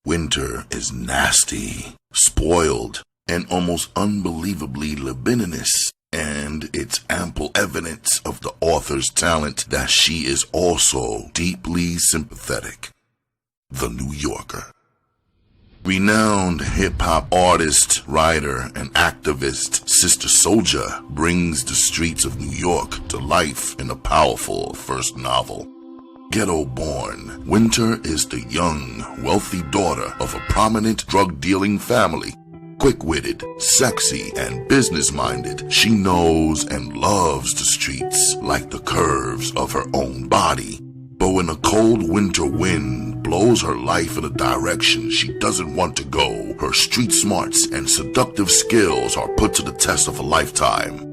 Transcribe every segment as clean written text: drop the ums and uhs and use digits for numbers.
Winter is nasty, spoiled, and almost unbelievably libidinous, and it's ample evidence of the author's talent that she is also deeply sympathetic. The New Yorker. Renowned hip-hop artist, writer, and activist Sister Souljah brings the streets of New York to life in a powerful first novel. Ghetto-born, Winter is the young, wealthy daughter of a prominent drug-dealing family. Quick-witted, sexy, and business-minded, she knows and loves the streets like the curves of her own body. But when a cold winter wind blows her life in a direction she doesn't want to go, her street smarts and seductive skills are put to the test of a lifetime.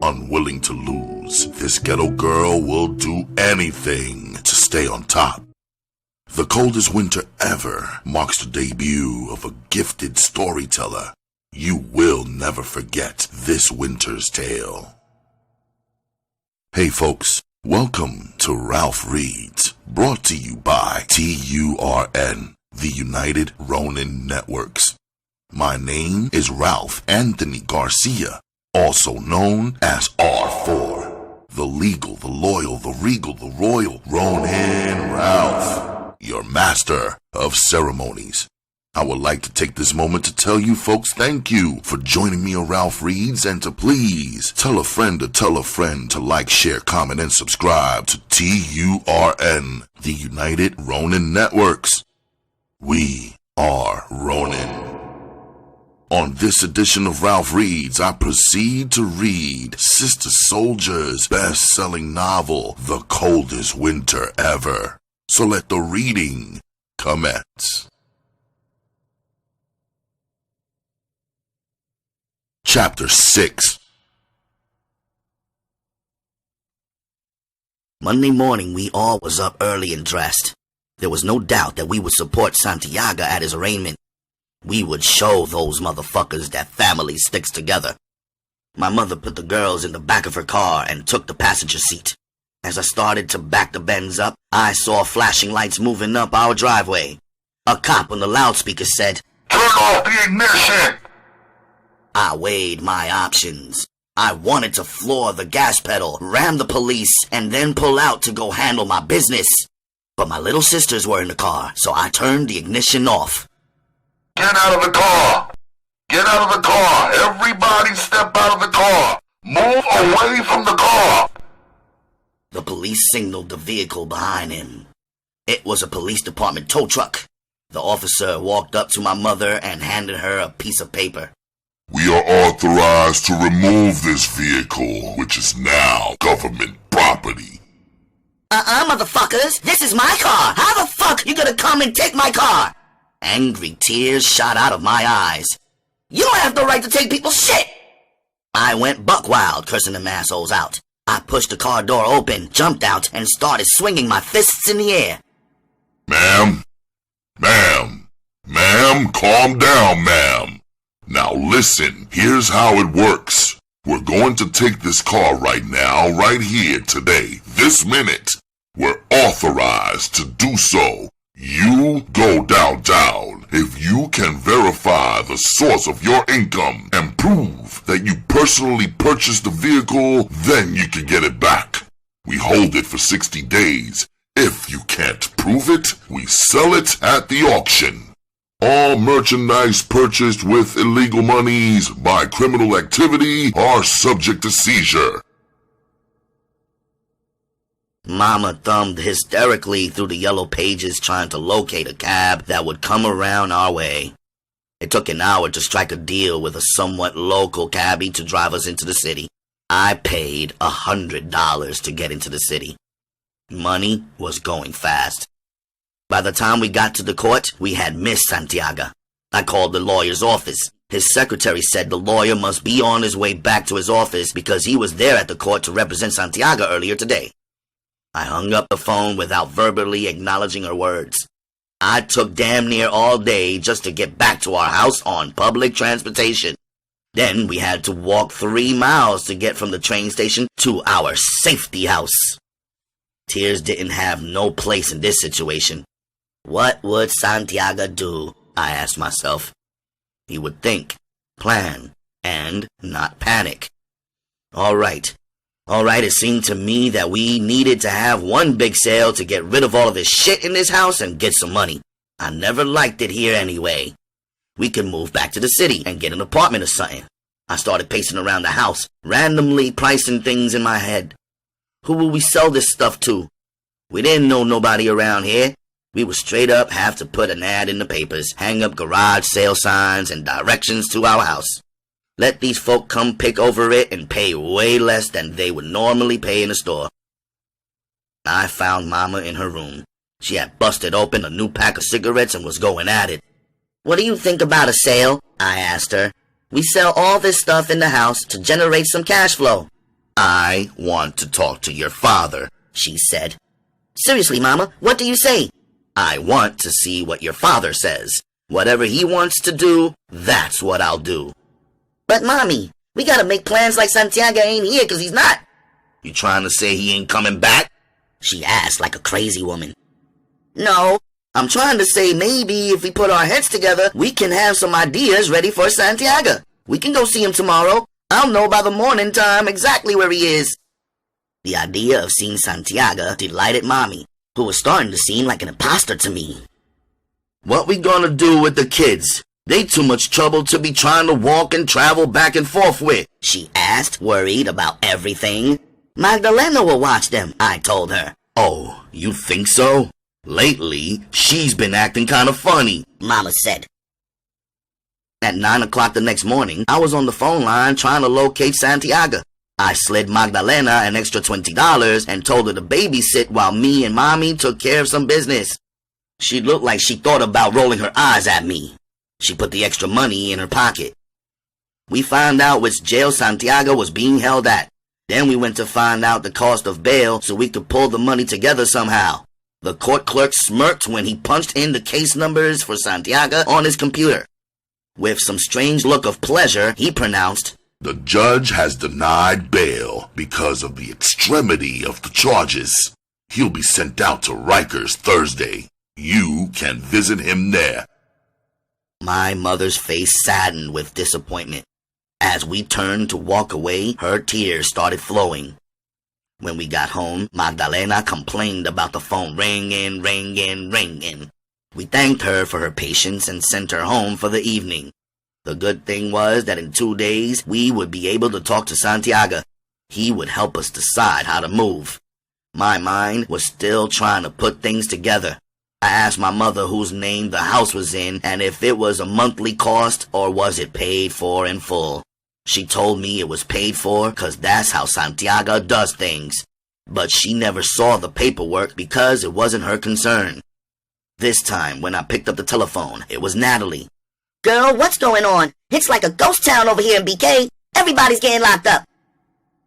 Unwilling to lose, this ghetto girl will do anything to stay on top. The Coldest Winter Ever marks the debut of a gifted storyteller. You will never forget this winter's tale. Hey folks, welcome to Ralph Reads, brought to you by TURN, the United Ronin Networks. My name is Ralph Anthony Garcia, also known as R4. The legal, the loyal, the regal, the royal, Ronin Ralph, your master of ceremonies. I would like to take this moment to tell you folks thank you for joining me on Ralph Reads, and to please tell a friend to like, share, comment, and subscribe to TURN, the United Ronin Networks. We are Ronin. On this edition of Ralph Reads, I proceed to read Sister Souljah's best-selling novel, The Coldest Winter Ever. So let the reading commence. Chapter 6. Monday morning, we all was up early and dressed. There was no doubt that we would support Souljah at his arraignment. We would show those motherfuckers that family sticks together. My mother put the girls in the back of her car and took the passenger seat. As I started to back the Benz up, I saw flashing lights moving up our driveway. A cop on the loudspeaker said, "Turn off the ignition!" I weighed my options. I wanted to floor the gas pedal, ram the police, and then pull out to go handle my business. But my little sisters were in the car, so I turned the ignition off. Get out of the car! Get out of the car! Everybody step out of the car! Move away from the car! The police signaled the vehicle behind him. It was a police department tow truck. The officer walked up to my mother and handed her a piece of paper. "We are authorized to remove this vehicle, which is now government property." Motherfuckers! This is my car! How the fuck you gonna come and take my car? Angry tears shot out of my eyes. You don't have the right to take people's shit! I went buck wild, cursing them assholes out. I pushed the car door open, jumped out, and started swinging my fists in the air. Ma'am, calm down, ma'am. Now listen, here's how it works. We're going to take this car right now, right here, today, this minute. We're authorized to do so. You go downtown. If you can verify the source of your income and prove that you personally purchased the vehicle, then you can get it back. We hold it for 60 days. If you can't prove it, we sell it at the auction. All merchandise purchased with illegal monies by criminal activity are subject to seizure. Mama thumbed hysterically through the yellow pages trying to locate a cab that would come around our way. It took an hour to strike a deal with a somewhat local cabbie to drive us into the city. I paid $100 to get into the city. Money was going fast. By the time we got to the court, we had missed Souljah. I called the lawyer's office. His secretary said the lawyer must be on his way back to his office because he was there at the court to represent Souljah earlier today. I hung up the phone without verbally acknowledging her words. I took damn near all day just to get back to our house on public transportation. Then we had to walk 3 miles to get from the train station to our safety house. Tears didn't have no place in this situation. What would Souljah do? I asked myself. He would think, plan, and not panic. All right, it seemed to me that we needed to have one big sale to get rid of all of this shit in this house and get some money. I never liked it here anyway. We could move back to the city and get an apartment or something. I started pacing around the house, randomly pricing things in my head. Who will we sell this stuff to? We didn't know nobody around here. We would straight up have to put an ad in the papers, hang up garage sale signs and directions to our house. Let these folk come pick over it and pay way less than they would normally pay in the store. I found Mama in her room. She had busted open a new pack of cigarettes and was going at it. What do you think about a sale? I asked her. We sell all this stuff in the house to generate some cash flow. I want to talk to your father, she said. Seriously, Mama, what do you say? I want to see what your father says. Whatever he wants to do, that's what I'll do. But, Mommy, we gotta make plans like Souljah ain't here 'cause he's not. You trying to say he ain't coming back? She asked like a crazy woman. No, I'm trying to say maybe if we put our heads together, we can have some ideas ready for Souljah. We can go see him tomorrow. I'll know by the morning time exactly where he is. The idea of seeing Souljah delighted Mommy, who was starting to seem like an imposter to me. What we gonna do with the kids? They too much trouble to be trying to walk and travel back and forth with, she asked, worried about everything. Magdalena will watch them, I told her. Oh, you think so? Lately, she's been acting kind of funny, Mama said. At 9 o'clock the next morning, I was on the phone line trying to locate Souljah. I slid Magdalena an extra $20 and told her to babysit while me and Mommy took care of some business. She looked like she thought about rolling her eyes at me. She put the extra money in her pocket. We found out which jail Souljah was being held at. Then we went to find out the cost of bail so we could pull the money together somehow. The court clerk smirked when he punched in the case numbers for Souljah on his computer. With some strange look of pleasure, he pronounced, "The judge has denied bail because of the extremity of the charges. He'll be sent out to Rikers Thursday. You can visit him there." My mother's face saddened with disappointment. As we turned to walk away, her tears started flowing. When we got home, Magdalena complained about the phone ringing. We thanked her for her patience and sent her home for the evening. The good thing was that in 2 days, we would be able to talk to Souljah. He would help us decide how to move. My mind was still trying to put things together. I asked my mother whose name the house was in and if it was a monthly cost or was it paid for in full. She told me it was paid for 'cause that's how Souljah does things. But she never saw the paperwork because it wasn't her concern. This time, when I picked up the telephone, it was Natalie. Girl, what's going on? It's like a ghost town over here in BK. Everybody's getting locked up.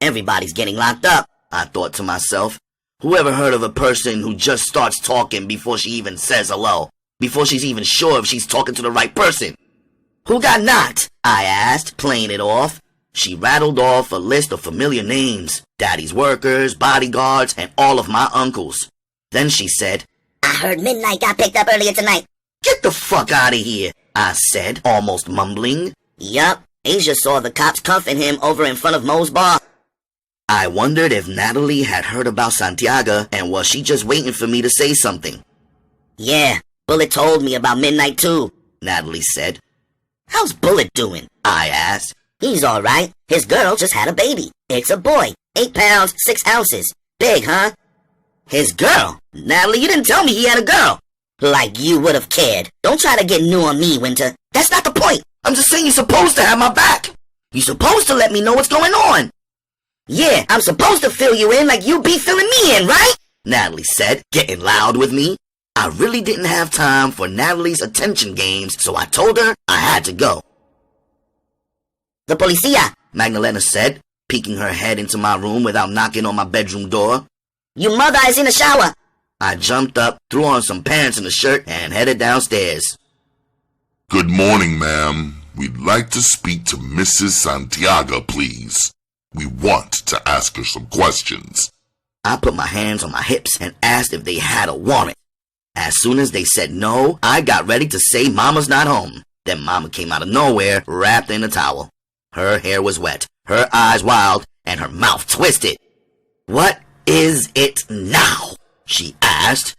Everybody's getting locked up, I thought to myself. Whoever heard of a person who just starts talking before she even says hello? Before she's even sure if she's talking to the right person? Who got knocked? I asked, playing it off. She rattled off a list of familiar names. Daddy's workers, bodyguards, and all of my uncles. Then she said, I heard Midnight got picked up earlier tonight. Get the fuck out of here, I said, almost mumbling. Yup, Asia saw the cops cuffing him over in front of Mo's bar. I wondered if Natalie had heard about Souljah and was she just waiting for me to say something. Yeah, Bullet told me about Midnight too, Natalie said. How's Bullet doing? I asked. He's alright. His girl just had a baby. It's a boy, 8 pounds, 6 ounces. Big, huh? His girl? Natalie, you didn't tell me he had a girl. Like you would have cared. Don't try to get new on me, Winter. That's not the point. I'm just saying you're supposed to have my back. You're supposed to let me know what's going on. Yeah, I'm supposed to fill you in like you be filling me in, right? Natalie said, getting loud with me. I really didn't have time for Natalie's attention games, so I told her I had to go. The policia, Magdalena said, peeking her head into my room without knocking on my bedroom door. Your mother is in the shower. I jumped up, threw on some pants and a shirt, and headed downstairs. Good morning, ma'am. We'd like to speak to Mrs. Souljah, please. We want to ask her some questions. I put my hands on my hips and asked if they had a warrant. As soon as they said no, I got ready to say Mama's not home. Then Mama came out of nowhere, wrapped in a towel. Her hair was wet, her eyes wild, and her mouth twisted. "What is it now?" she asked.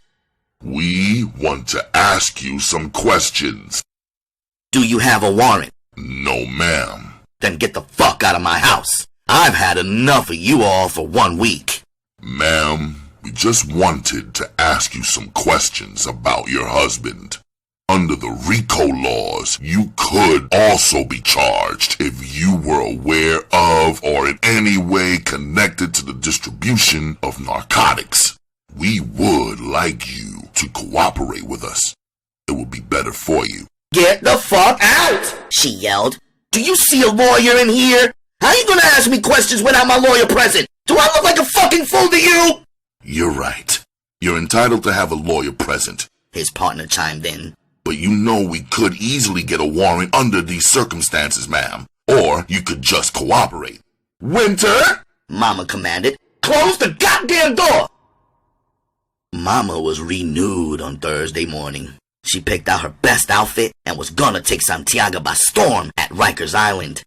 We want to ask you some questions. "Do you have a warrant?" No, ma'am. "Then get the fuck out of my house. I've had enough of you all for 1 week. Ma'am, we just wanted to ask you some questions about your husband. Under the RICO laws, you could also be charged if you were aware of or in any way connected to the distribution of narcotics. We would like you to cooperate with us. It would be better for you." "Get the fuck out!" she yelled. "Do you see a lawyer in here? How you gonna ask me questions without my lawyer present? Do I look like a fucking fool to you?" You're right. You're entitled to have a lawyer present. His partner chimed in. But you know we could easily get a warrant under these circumstances, ma'am. Or you could just cooperate. "Winter!" Mama commanded. "Close the goddamn door!" Mama was renewed on Thursday morning. She picked out her best outfit and was gonna take Santiago by storm at Rikers Island.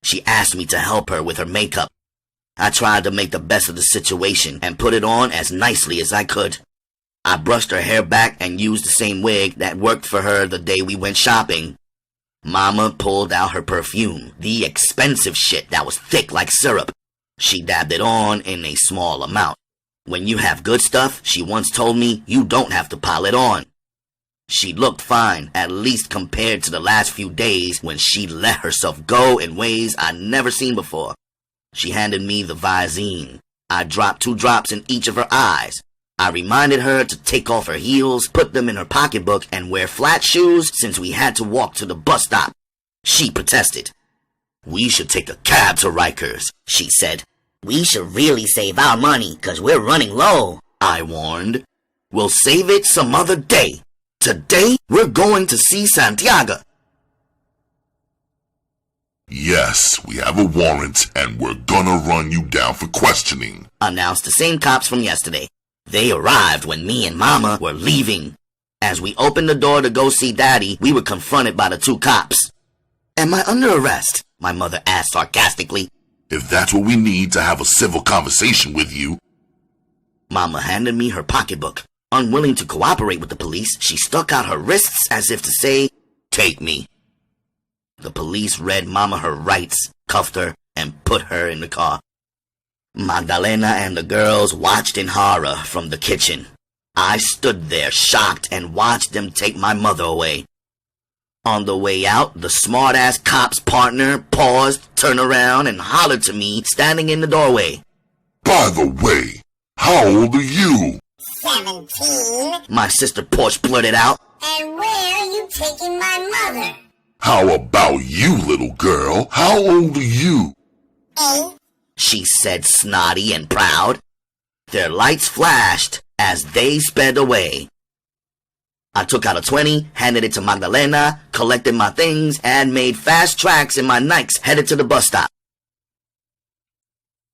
She asked me to help her with her makeup. I tried to make the best of the situation and put it on as nicely as I could. I brushed her hair back and used the same wig that worked for her the day we went shopping. Mama pulled out her perfume, the expensive shit that was thick like syrup. She dabbed it on in a small amount. When you have good stuff, she once told me, you don't have to pile it on. She looked fine, at least compared to the last few days when she let herself go in ways I'd never seen before. She handed me the Visine. I dropped 2 drops in each of her eyes. I reminded her to take off her heels, put them in her pocketbook, and wear flat shoes since we had to walk to the bus stop. She protested. "We should take a cab to Rikers," she said. "We should really save our money, 'cause we're running low," I warned. "We'll save it some other day. Today, we're going to see Santiago." "Yes, we have a warrant and we're gonna run you down for questioning," announced the same cops from yesterday. They arrived when me and Mama were leaving. As we opened the door to go see Daddy, we were confronted by the 2 cops. "Am I under arrest?" my mother asked sarcastically. "If that's what we need to have a civil conversation with you." Mama handed me her pocketbook. Unwilling to cooperate with the police, she stuck out her wrists as if to say, "Take me." The police read Mama her rights, cuffed her, and put her in the car. Magdalena and the girls watched in horror from the kitchen. I stood there shocked and watched them take my mother away. On the way out, the smart-ass cop's partner paused, turned around, and hollered to me standing in the doorway. "By the way, how old are you?" 17. My sister Porsche blurted out. "And where are you taking my mother?" "How about you, little girl? How old are you?" 8. She said, snotty and proud. Their lights flashed as they sped away. I took out a 20, handed it to Magdalena, collected my things, and made fast tracks in my Nikes headed to the bus stop.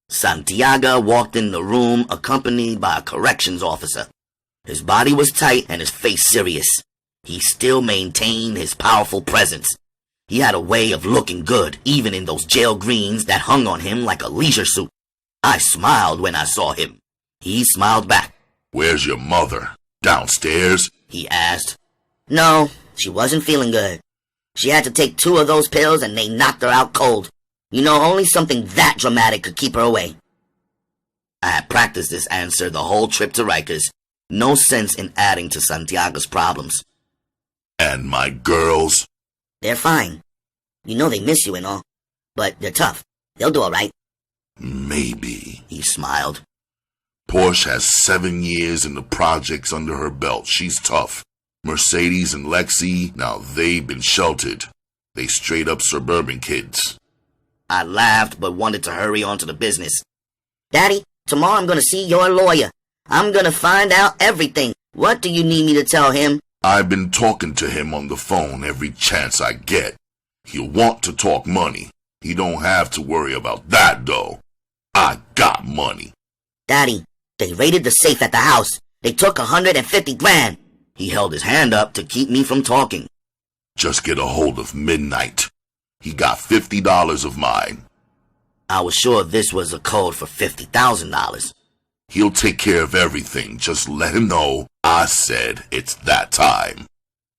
Santiago walked in the room accompanied by a corrections officer. His body was tight and his face serious. He still maintained his powerful presence. He had a way of looking good, even in those jail greens that hung on him like a leisure suit. I smiled when I saw him. He smiled back. "Where's your mother? Downstairs?" he asked. No, she wasn't feeling good. She had to take 2 of those pills and they knocked her out cold. You know, only something that dramatic could keep her away. I had practiced this answer the whole trip to Rikers. No sense in adding to Santiago's problems. "And my girls?" They're fine. You know they miss you and all. But they're tough. They'll do all right. "Maybe," He smiled. "Porsche has 7 years in the projects under her belt. She's tough. Mercedes and Lexi, now they've been sheltered. They straight up suburban kids." I laughed but wanted to hurry on to the business. Daddy, tomorrow I'm gonna see your lawyer. I'm gonna find out everything. What do you need me to tell him? "I've been talking to him on the phone every chance I get. He'll want to talk money. He don't have to worry about that, though. I got money." Daddy, they raided the safe at the house. They took 150 grand. He held his hand up to keep me from talking. Just get a hold of Midnight. He got $50 of mine. I was sure this was a code for $50,000. He'll take care of everything. Just let him know I said it's that time.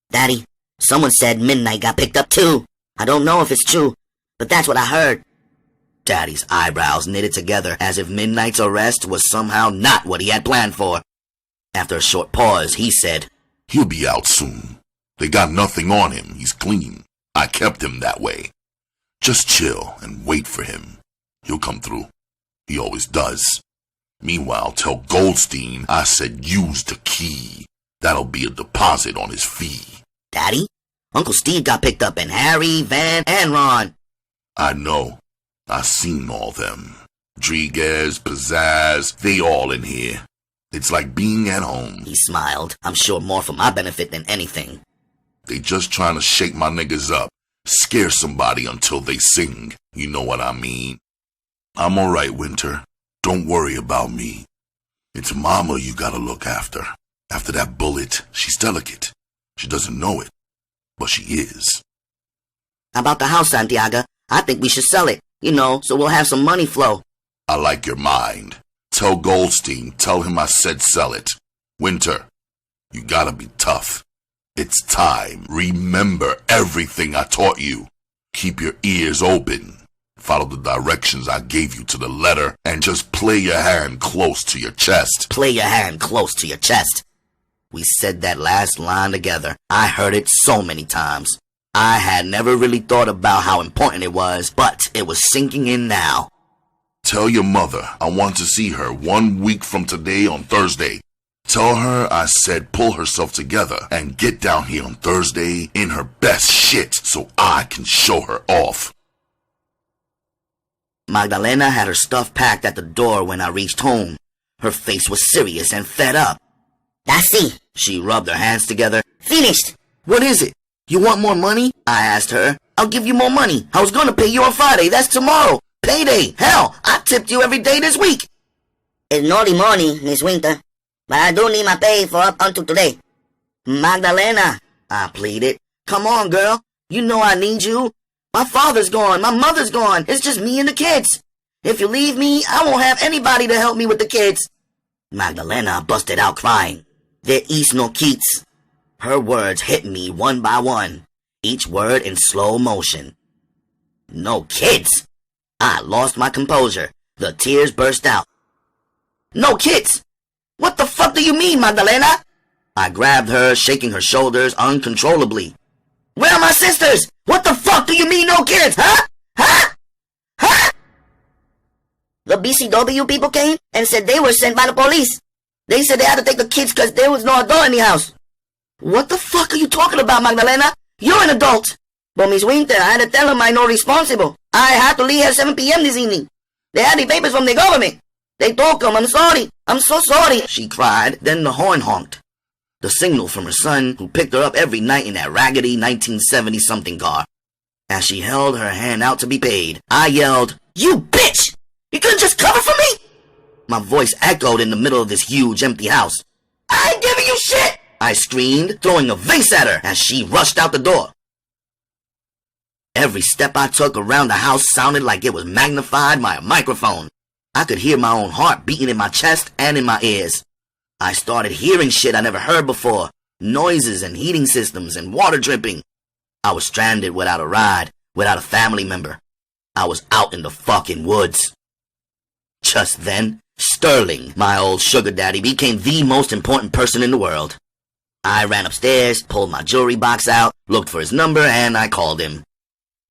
Daddy, someone said Midnight got picked up too. I don't know if it's true, but that's what I heard. Daddy's eyebrows knitted together as if Midnight's arrest was somehow not what he had planned for. After a short pause, he said, He'll be out soon. They got nothing on him. He's clean. I kept him that way. Just chill and wait for him. He'll come through. He always does. Meanwhile, tell Goldstein I said use the key. That'll be a deposit on his fee. Daddy, Uncle Steve got picked up, and Harry, Van, and Ron. I know. I seen all them. Rodriguez, Pizzazz, they all in here. It's like being at home. He smiled. I'm sure more for my benefit than anything. They just trying to shake my niggas up. Scare somebody until they sing. You know what I mean? I'm alright, Winter. Don't worry about me. It's Mama you gotta look after. After that bullet, she's delicate. She doesn't know it, but she is. About the house, Santiago, I think we should sell it, so we'll have some money flow. I like your mind. Tell Goldstein, tell him I said sell it. Winter, you gotta be tough. It's time. Remember everything I taught you. Keep your ears open. Follow the directions I gave you to the letter and just play your hand close to your chest. Play your hand close to your chest. We said that last line together. I heard it so many times. I had never really thought about how important it was, but it was sinking in now. Tell your mother I want to see her 1 week from today on Thursday. Tell her I said pull herself together and get down here on Thursday in her best shit so I can show her off. Magdalena had her stuff packed at the door when I reached home. Her face was serious and fed up. That's it. She rubbed her hands together. Finished. What is it? You want more money? I asked her. I'll give you more money. I was going to pay you on Friday. That's tomorrow. Payday. Hell, I tipped you every day this week. It's naughty money, Miss Winter, but I do need my pay for up until today. Magdalena, I pleaded. Come on, girl. You know I need you. My father's gone. My mother's gone. It's just me and the kids. If you leave me, I won't have anybody to help me with the kids. Magdalena busted out crying. There is no kids. Her words hit me one by one, each word in slow motion. No kids. I lost my composure. The tears burst out. No kids. What the fuck do you mean, Magdalena? I grabbed her, shaking her shoulders uncontrollably. Where are my sisters? What the fuck do you mean no kids, huh? Huh? Huh? The BCW people came and said they were sent by the police. They said they had to take the kids because there was no adult in the house. What the fuck are you talking about, Magdalena? You're an adult. But Miss Winter, I had to tell them I'm not responsible. I had to leave at 7 p.m. this evening. They had the papers from the government. They told them, I'm sorry. I'm so sorry, she cried. Then the horn honked. The signal from her son, who picked her up every night in that raggedy 1970-something car. As she held her hand out to be paid, I yelled, You bitch! You couldn't just cover for me? My voice echoed in the middle of this huge empty house. I ain't giving you shit! I screamed, throwing a vase at her as she rushed out the door. Every step I took around the house sounded like it was magnified by a microphone. I could hear my own heart beating in my chest and in my ears. I started hearing shit I never heard before. Noises and heating systems and water dripping. I was stranded without a ride, without a family member. I was out in the fucking woods. Just then, Sterling, my old sugar daddy, became the most important person in the world. I ran upstairs, pulled my jewelry box out, looked for his number, and I called him.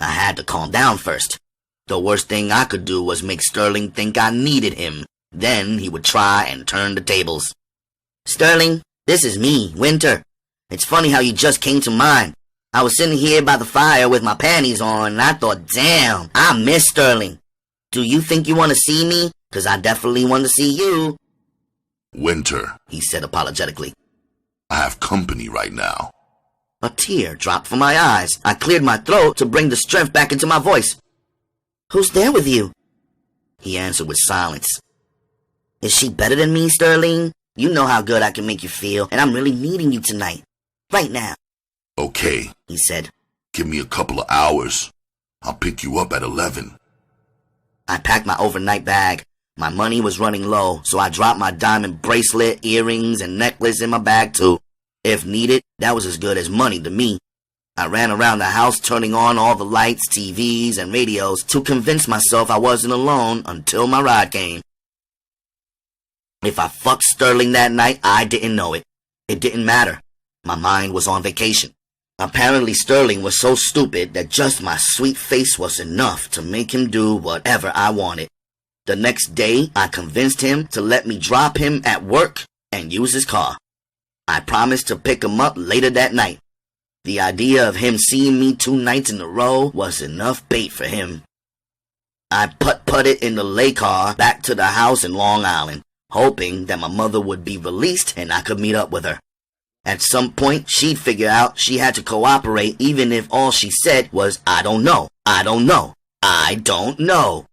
I had to calm down first. The worst thing I could do was make Sterling think I needed him. Then he would try and turn the tables. Sterling, this is me, Winter. It's funny how you just came to mind. I was sitting here by the fire with my panties on, and I thought, damn, I miss Sterling. Do you think you want to see me? 'Cause I definitely want to see you. Winter, he said apologetically. I have company right now. A tear dropped from my eyes. I cleared my throat to bring the strength back into my voice. Who's there with you? He answered with silence. Is she better than me, Sterling? You know how good I can make you feel, and I'm really needing you tonight. Right now, Okay, he said. give me a couple of hours. I'll pick you up at 11. I packed my overnight bag. My money was running low, so I dropped my diamond bracelet, earrings, and necklace in my bag too. If needed, that was as good as money to me. I ran around the house turning on all the lights, TVs, and radios to convince myself I wasn't alone until my ride came. If I fucked Sterling that night, I didn't know it. It didn't matter. My mind was on vacation. Apparently Sterling was so stupid that just my sweet face was enough to make him do whatever I wanted. The next day, I convinced him to let me drop him at work and use his car. I promised to pick him up later that night. The idea of him seeing me 2 nights in a row was enough bait for him. I putt-putted in the lay car back to the house in Long Island, hoping that my mother would be released and I could meet up with her. At some point, she'd figure out she had to cooperate even if all she said was, I don't know, I don't know, I don't know.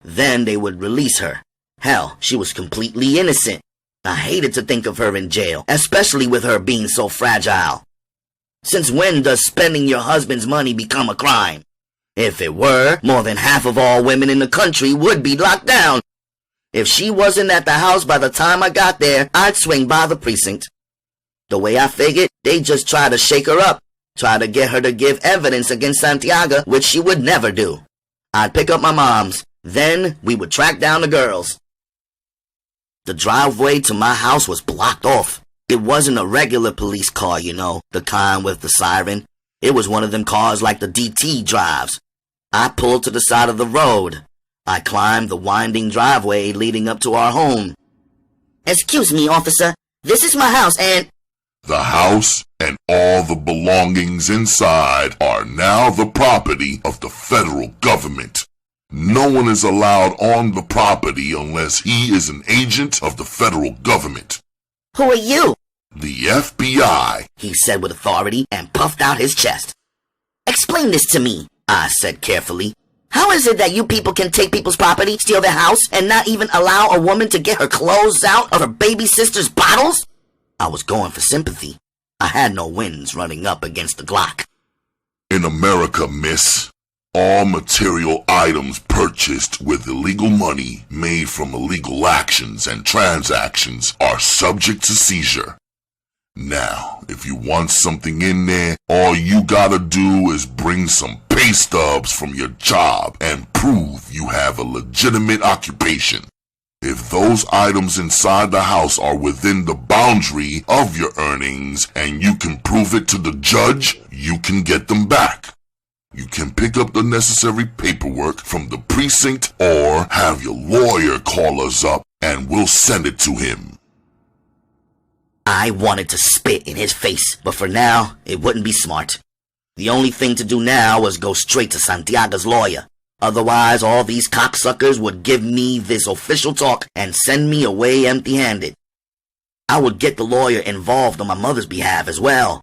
Then they would release her. Hell, she was completely innocent. I hated to think of her in jail, especially with her being so fragile. Since when does spending your husband's money become a crime? If it were, more than half of all women in the country would be locked down. If she wasn't at the house by the time I got there, I'd swing by the precinct. The way I figured, they'd just try to shake her up, try to get her to give evidence against Santiago, which she would never do. I'd pick up my mom's. Then we would track down the girls. The driveway to my house was blocked off. It wasn't a regular police car, you know, the kind with the siren. It was one of them cars like the DT drives. I pulled to the side of the road. I climbed the winding driveway leading up to our home. Excuse me, officer. This is my house and... The house and all the belongings inside are now the property of the federal government. No one is allowed on the property unless he is an agent of the federal government. Who are you? The FBI, He said with authority and puffed out his chest. Explain this to me, I said carefully. How is it that you people can take people's property, steal their house, and not even allow a woman to get her clothes out of her baby sister's bottles? I was going for sympathy. I had no wins running up against the Glock. In America, miss, all material items purchased with illegal money made from illegal actions and transactions are subject to seizure. Now, if you want something in there, all you gotta do is bring some pay stubs from your job and prove you have a legitimate occupation. If those items inside the house are within the boundary of your earnings and you can prove it to the judge, you can get them back. You can pick up the necessary paperwork from the precinct or have your lawyer call us up and we'll send it to him. I wanted to spit in his face, but for now, it wouldn't be smart. The only thing to do now was go straight to Santiago's lawyer. Otherwise, all these cocksuckers would give me this official talk and send me away empty-handed. I would get the lawyer involved on my mother's behalf as well.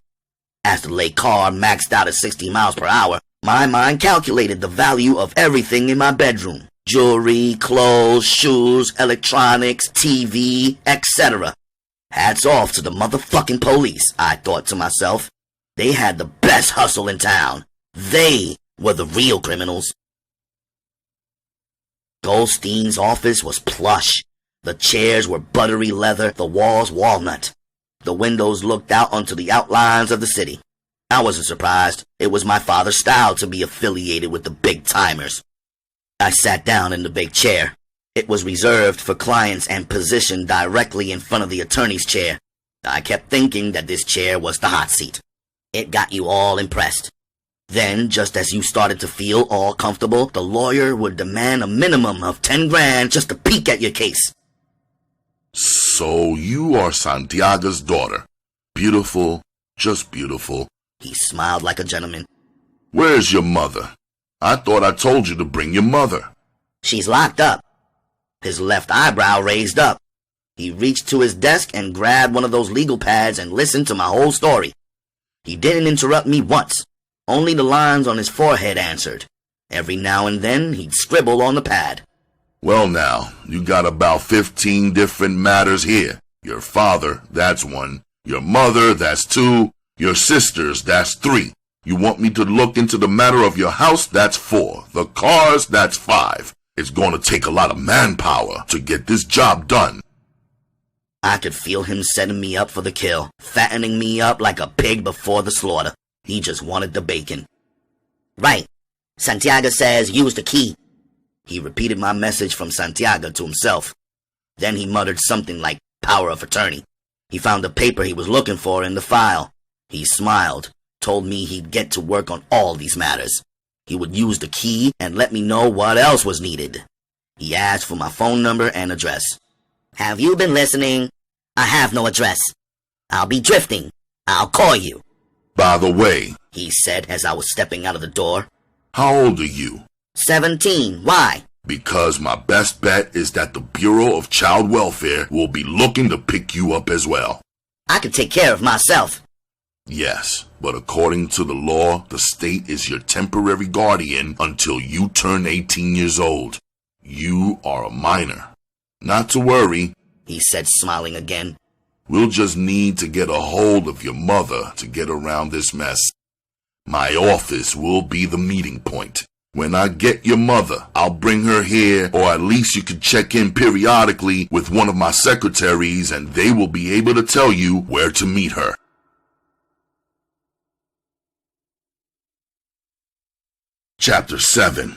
As the late car maxed out at 60 miles per hour, my mind calculated the value of everything in my bedroom. Jewelry, clothes, shoes, electronics, TV, etc. Hats off to the motherfucking police, I thought to myself. They had the best hustle in town. They were the real criminals. Goldstein's office was plush. The chairs were buttery leather, the walls walnut. The windows looked out onto the outlines of the city. I wasn't surprised. It was my father's style to be affiliated with the big timers. I sat down in the big chair. It was reserved for clients and positioned directly in front of the attorney's chair. I kept thinking that this chair was the hot seat. It got you all impressed. Then, just as you started to feel all comfortable, the lawyer would demand a minimum of 10 grand just to peek at your case. So you are Santiago's daughter. Beautiful, just beautiful. He smiled like a gentleman. Where's your mother? I thought I told you to bring your mother. She's locked up. His left eyebrow raised up. He reached to his desk and grabbed one of those legal pads and listened to my whole story. He didn't interrupt me once. Only the lines on his forehead answered. Every now and then, he'd scribble on the pad. Well now, you got about 15 different matters here. Your father, that's 1. Your mother, that's 2. Your sisters, that's 3. You want me to look into the matter of your house, that's 4. The cars, that's 5. It's going to take a lot of manpower to get this job done. I could feel him setting me up for the kill, fattening me up like a pig before the slaughter. He just wanted the bacon. Right. Santiago says use the key. He repeated my message from Santiago to himself. Then he muttered something like power of attorney. He found the paper he was looking for in the file. He smiled, told me he'd get to work on all these matters. He would use the key and let me know what else was needed. He asked for my phone number and address. Have you been listening? I have no address. I'll be drifting. I'll call you. By the way, he said as I was stepping out of the door. How old are you? 17. Why? Because my best bet is that the Bureau of Child Welfare will be looking to pick you up as well. I can take care of myself. Yes, but according to the law, the state is your temporary guardian until you turn 18 years old. You are a minor. Not to worry, he said, smiling again. We'll just need to get a hold of your mother to get around this mess. My office will be the meeting point. When I get your mother, I'll bring her here, or at least you can check in periodically with one of my secretaries and they will be able to tell you where to meet her. Chapter 7.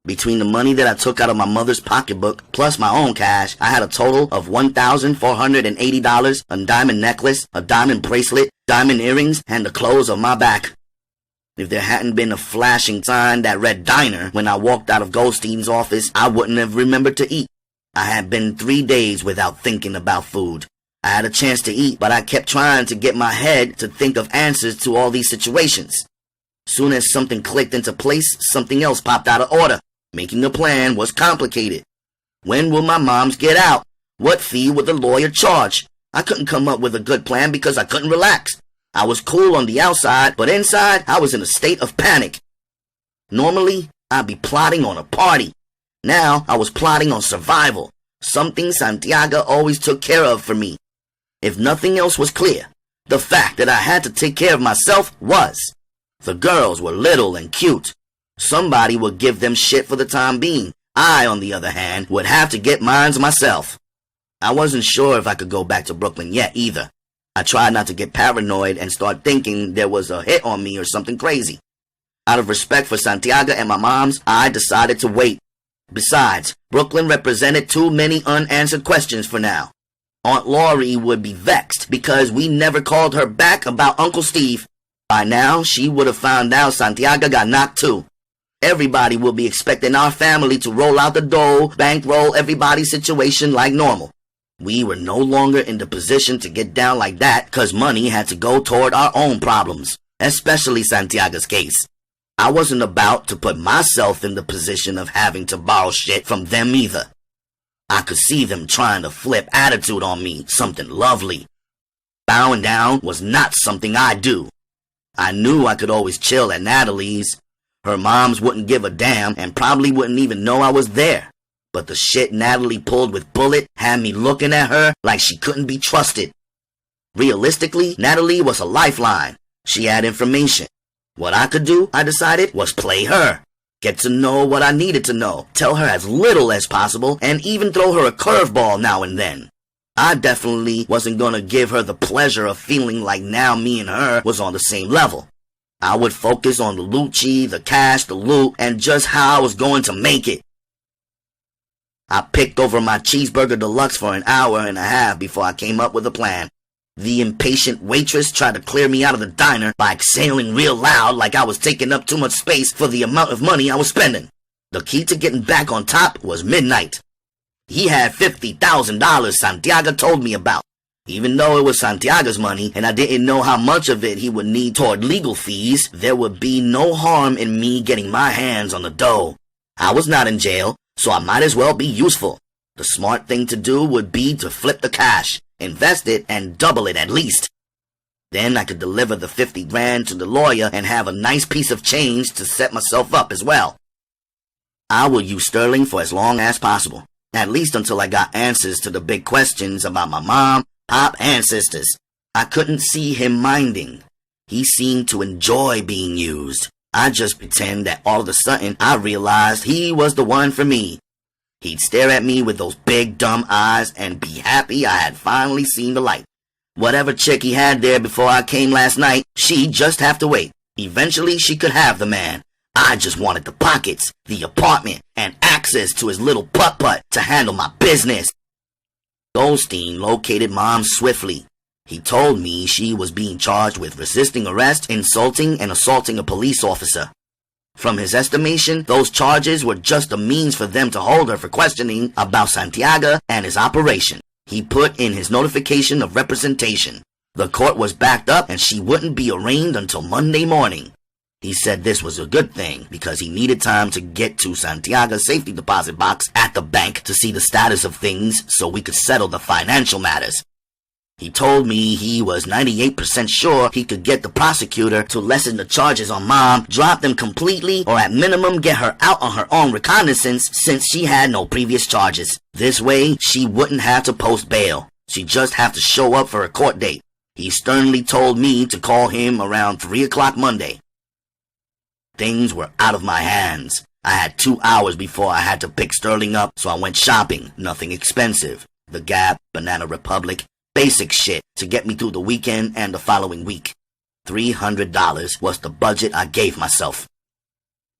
Between the money that I took out of my mother's pocketbook plus my own cash, I had a total of $1,480, a diamond necklace, a diamond bracelet, diamond earrings, and the clothes on my back. If there hadn't been a flashing sign that read diner when I walked out of Goldstein's office, I wouldn't have remembered to eat. I had been 3 days without thinking about food. I had a chance to eat, but I kept trying to get my head to think of answers to all these situations. Soon as something clicked into place, something else popped out of order. Making a plan was complicated. When will my moms get out? What fee would the lawyer charge? I couldn't come up with a good plan because I couldn't relax. I was cool on the outside, but inside I was in a state of panic. Normally, I'd be plotting on a party. Now I was plotting on survival, something Santiago always took care of for me. If nothing else was clear, the fact that I had to take care of myself was. The girls were little and cute. Somebody would give them shit for the time being. I, on the other hand, would have to get mines myself. I wasn't sure if I could go back to Brooklyn yet either. I tried not to get paranoid and start thinking there was a hit on me or something crazy. Out of respect for Santiago and my moms, I decided to wait. Besides, Brooklyn represented too many unanswered questions for now. Aunt Laurie would be vexed because we never called her back about Uncle Steve. By now, she would have found out Santiago got knocked too. Everybody will be expecting our family to roll out the dough, bankroll everybody's situation like normal. We were no longer in the position to get down like that cause money had to go toward our own problems, especially Santiago's case. I wasn't about to put myself in the position of having to borrow shit from them either. I could see them trying to flip attitude on me, something lovely. Bowing down was not something I'd do. I knew I could always chill at Natalie's. Her moms wouldn't give a damn and probably wouldn't even know I was there. But the shit Natalie pulled with Bullet had me looking at her like she couldn't be trusted. Realistically, Natalie was a lifeline. She had information. What I could do, I decided, was play her. Get to know what I needed to know, tell her as little as possible, and even throw her a curveball now and then. I definitely wasn't gonna give her the pleasure of feeling like now me and her was on the same level. I would focus on the Lucci, the cash, the loot, and just how I was going to make it. I picked over my cheeseburger deluxe for an hour and a half before I came up with a plan. The impatient waitress tried to clear me out of the diner by exhaling real loud like I was taking up too much space for the amount of money I was spending. The key to getting back on top was midnight. He had $50,000 Santiago told me about. Even though it was Santiago's money and I didn't know how much of it he would need toward legal fees, there would be no harm in me getting my hands on the dough. I was not in jail, so I might as well be useful. The smart thing to do would be to flip the cash, invest it, and double it at least. Then I could deliver the 50 grand to the lawyer and have a nice piece of change to set myself up as well. I will use sterling for as long as possible. At least until I got answers to the big questions about my mom, pop, and sisters. I couldn't see him minding. He seemed to enjoy being used. I just pretend that all of a sudden I realized he was the one for me. He'd stare at me with those big dumb eyes and be happy I had finally seen the light. Whatever chick he had there before I came last night, she'd just have to wait. Eventually she could have the man. I just wanted the pockets, the apartment, and access to his little putt-putt to handle my business. Goldstein located Mom swiftly. He told me she was being charged with resisting arrest, insulting, and assaulting a police officer. From his estimation, those charges were just a means for them to hold her for questioning about Souljah and his operation. He put in his notification of representation. The court was backed up and she wouldn't be arraigned until Monday morning. He said this was a good thing because he needed time to get to Souljah's safety deposit box at the bank to see the status of things so we could settle the financial matters. He told me he was 98% sure he could get the prosecutor to lessen the charges on Mom, drop them completely, or at minimum get her out on her own recognizance since she had no previous charges. This way, she wouldn't have to post bail. She'd just have to show up for a court date. He sternly told me to call him around 3 o'clock Monday. Things were out of my hands. I had 2 hours before I had to pick Sterling up, so I went shopping. Nothing expensive. The Gap, Banana Republic, basic shit to get me through the weekend and the following week. $300 was the budget I gave myself.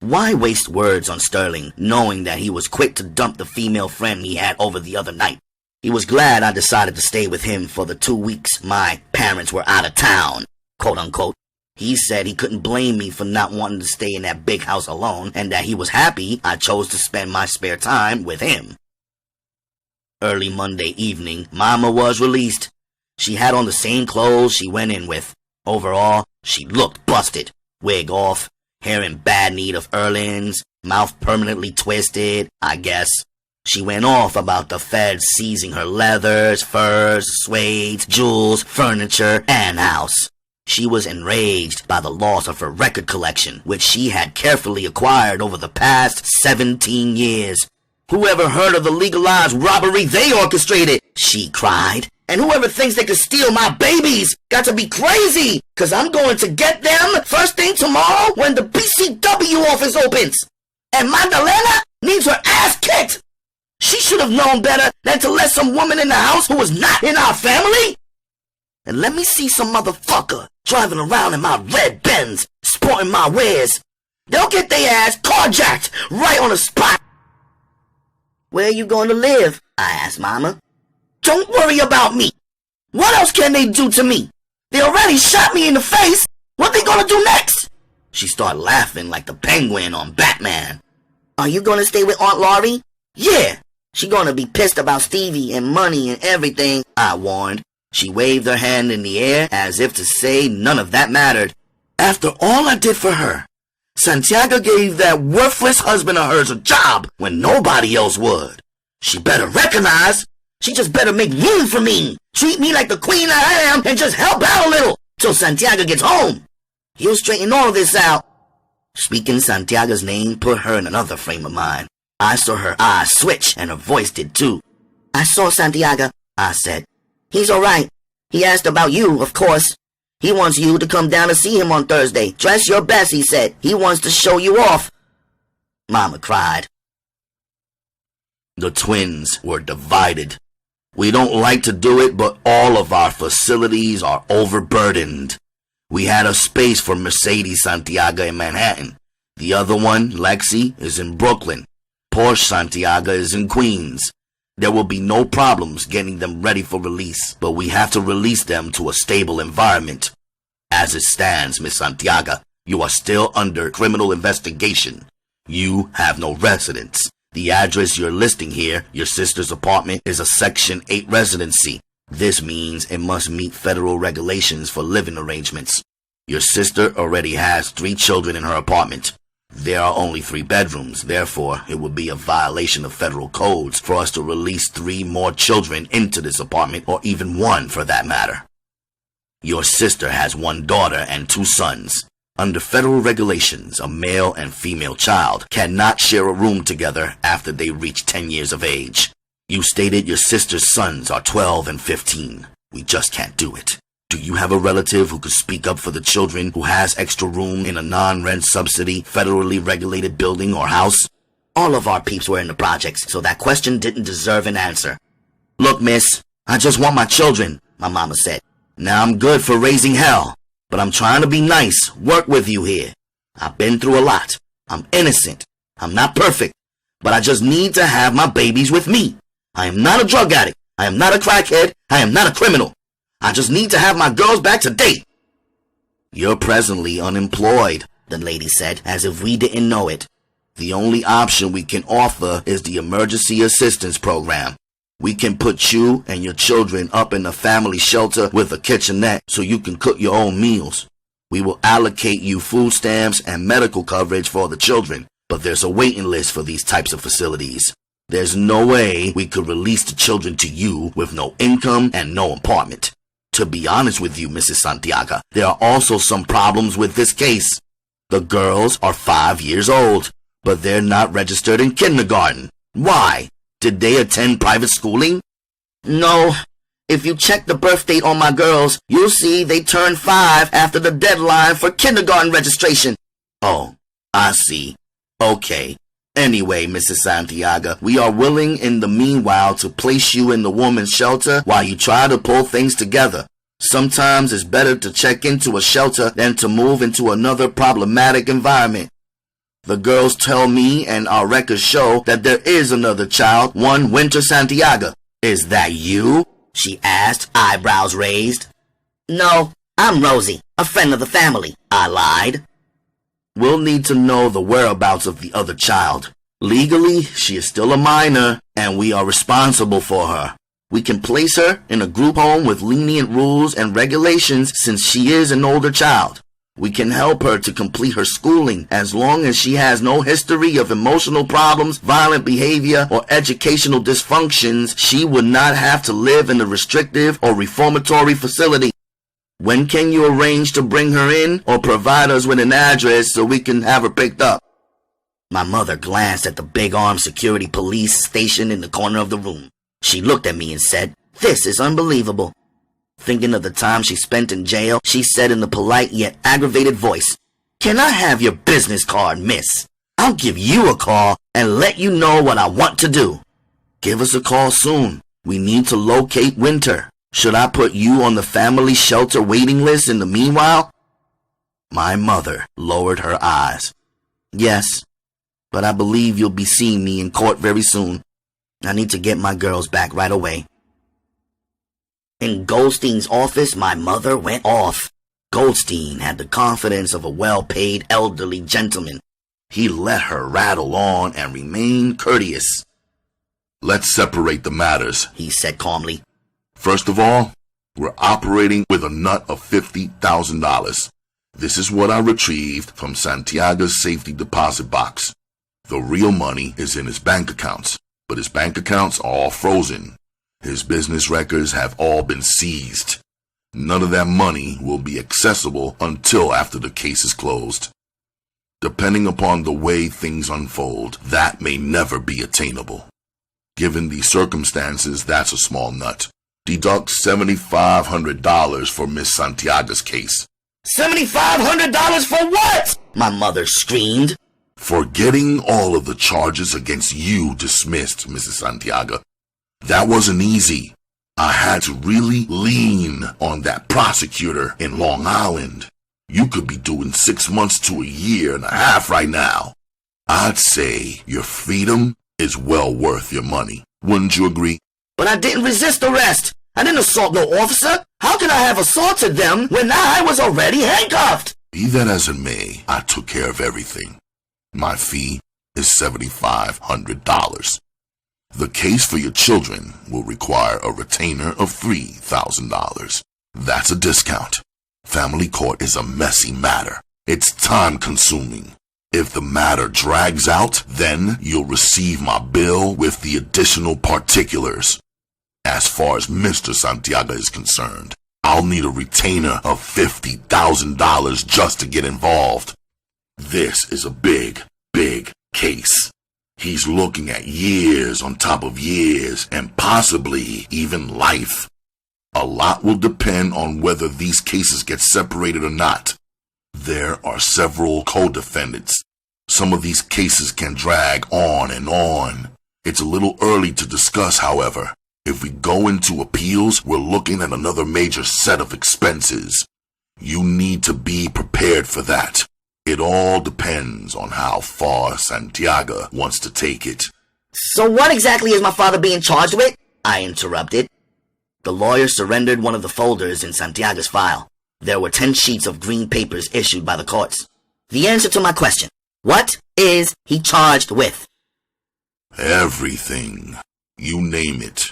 Why waste words on Sterling, knowing that he was quick to dump the female friend he had over the other night? He was glad I decided to stay with him for the 2 weeks my parents were out of town, quote unquote. He said he couldn't blame me for not wanting to stay in that big house alone, and that he was happy I chose to spend my spare time with him. Early Monday evening, Mama was released. She had on the same clothes she went in with. Overall, she looked busted. Wig off, hair in bad need of Erlins, mouth permanently twisted, I guess. She went off about the feds seizing her leathers, furs, suedes, jewels, furniture, and house. She was enraged by the loss of her record collection, which she had carefully acquired over the past 17 years. Whoever heard of the legalized robbery they orchestrated? She cried. And whoever thinks they could steal my babies got to be crazy, 'cause I'm going to get them first thing tomorrow when the BCW office opens. And Magdalena needs her ass kicked. She should have known better than to let some woman in the house who was not in our family. And let me see some motherfucker driving around in my red Benz, sporting my wares. They'll get their ass carjacked right on the spot. Where are you going to live? I asked Mama. Don't worry about me. What else can they do to me? They already shot me in the face. What they gonna do next? She started laughing like the penguin on Batman. Are you gonna stay with Aunt Laurie? Yeah. She gonna be pissed about Stevie and money and everything, I warned. She waved her hand in the air as if to say none of that mattered. After all I did for her, Souljah gave that worthless husband of hers a job when nobody else would. She better recognize. She just better make room for me. Treat me like the queen I am and just help out a little till Souljah gets home. He'll straighten all this out. Speaking Souljah's name put her in another frame of mind. I saw her eyes switch and her voice did too. I saw Souljah, I said. He's alright. He asked about you, of course. He wants you to come down to see him on Thursday. Dress your best, he said. He wants to show you off. Mama cried. The twins were divided. We don't like to do it, but all of our facilities are overburdened. We had a space for Mercedes Souljah in Manhattan. The other one, Lexi, is in Brooklyn. Porsche Souljah is in Queens. There will be no problems getting them ready for release, but we have to release them to a stable environment. As it stands, Miss Souljah, you are still under criminal investigation. You have no residence. The address you're listing here, your sister's apartment, is a Section 8 residency. This means it must meet federal regulations for living arrangements. Your sister already has 3 children in her apartment. There are only 3 bedrooms, therefore it would be a violation of federal codes for us to release 3 more children into this apartment, or even 1 for that matter. Your sister has 1 daughter and 2 sons. Under federal regulations, a male and female child cannot share a room together after they reach 10 years of age. You stated your sister's sons are 12 and 15. We just can't do it. Do you have a relative who could speak up for the children who has extra room in a non-rent subsidy, federally regulated building or house? All of our peeps were in the projects, so that question didn't deserve an answer. Look, miss, I just want my children, my mama said. Now I'm good for raising hell, but I'm trying to be nice, work with you here. I've been through a lot. I'm innocent. I'm not perfect, but I just need to have my babies with me. I am not a drug addict. I am not a crackhead. I am not a criminal. I just need to have my girls back to date. You're presently unemployed, the lady said, as if we didn't know it. The only option we can offer is the emergency assistance program. We can put you and your children up in a family shelter with a kitchenette so you can cook your own meals. We will allocate you food stamps and medical coverage for the children, but there's a waiting list for these types of facilities. There's no way we could release the children to you with no income and no apartment. To be honest with you, Mrs. Santiago, there are also some problems with this case. The girls are 5 years old, but they're not registered in kindergarten. Why? Did they attend private schooling? No. If you check the birth date on my girls, you'll see they turned 5 after the deadline for kindergarten registration. Oh, I see. Okay. Anyway, Mrs. Santiago, we are willing in the meanwhile to place you in the woman's shelter while you try to pull things together. Sometimes it's better to check into a shelter than to move into another problematic environment. The girls tell me and our records show that there is another child, one Winter Santiago. Is that you? She asked, eyebrows raised. No, I'm Rosie, a friend of the family, I lied. We'll need to know the whereabouts of the other child. Legally, she is still a minor, and we are responsible for her. We can place her in a group home with lenient rules and regulations since she is an older child. We can help her to complete her schooling as long as she has no history of emotional problems, violent behavior, or educational dysfunctions. She would not have to live in a restrictive or reformatory facility. When can you arrange to bring her in or provide us with an address so we can have her picked up? My mother glanced at the big armed security police station in the corner of the room. She looked at me and said, "This is unbelievable." Thinking of the time she spent in jail, she said in a polite yet aggravated voice, "Can I have your business card, miss? I'll give you a call and let you know what I want to do." Give us a call soon. We need to locate Winter. Should I put you on the family shelter waiting list in the meanwhile? My mother lowered her eyes. Yes, but I believe you'll be seeing me in court very soon. I need to get my girls back right away. In Goldstein's office, my mother went off. Goldstein had the confidence of a well-paid elderly gentleman. He let her rattle on and remain courteous. Let's separate the matters, he said calmly. First of all, we're operating with a nut of $50,000. This is what I retrieved from Santiago's safety deposit box. The real money is in his bank accounts, but his bank accounts are all frozen. His business records have all been seized. None of that money will be accessible until after the case is closed. Depending upon the way things unfold, that may never be attainable. Given these circumstances, that's a small nut. Deduct $7,500 for Miss Santiago's case. $7,500 for what? My mother screamed. For getting all of the charges against you dismissed, Mrs. Santiago. That wasn't easy. I had to really lean on that prosecutor in Long Island. You could be doing 6 months to a year and a half right now. I'd say your freedom is well worth your money. Wouldn't you agree? But I didn't resist arrest. I didn't assault no officer. How could I have assaulted them when I was already handcuffed? Be that as it may, I took care of everything. My fee is $7,500. The case for your children will require a retainer of $3,000. That's a discount. Family court is a messy matter. It's time-consuming. If the matter drags out, then you'll receive my bill with the additional particulars. As far as Mr. Santiago is concerned, I'll need a retainer of $50,000 just to get involved. This is a big, big case. He's looking at years on top of years and possibly even life. A lot will depend on whether these cases get separated or not. There are several co-defendants. Some of these cases can drag on and on. It's a little early to discuss, however. If we go into appeals, we're looking at another major set of expenses. You need to be prepared for that. It all depends on how far Souljah wants to take it. So what exactly is my father being charged with? I interrupted. The lawyer surrendered one of the folders in Souljah's file. There were 10 sheets of green papers issued by the courts. The answer to my question. What is he charged with? Everything. You name it.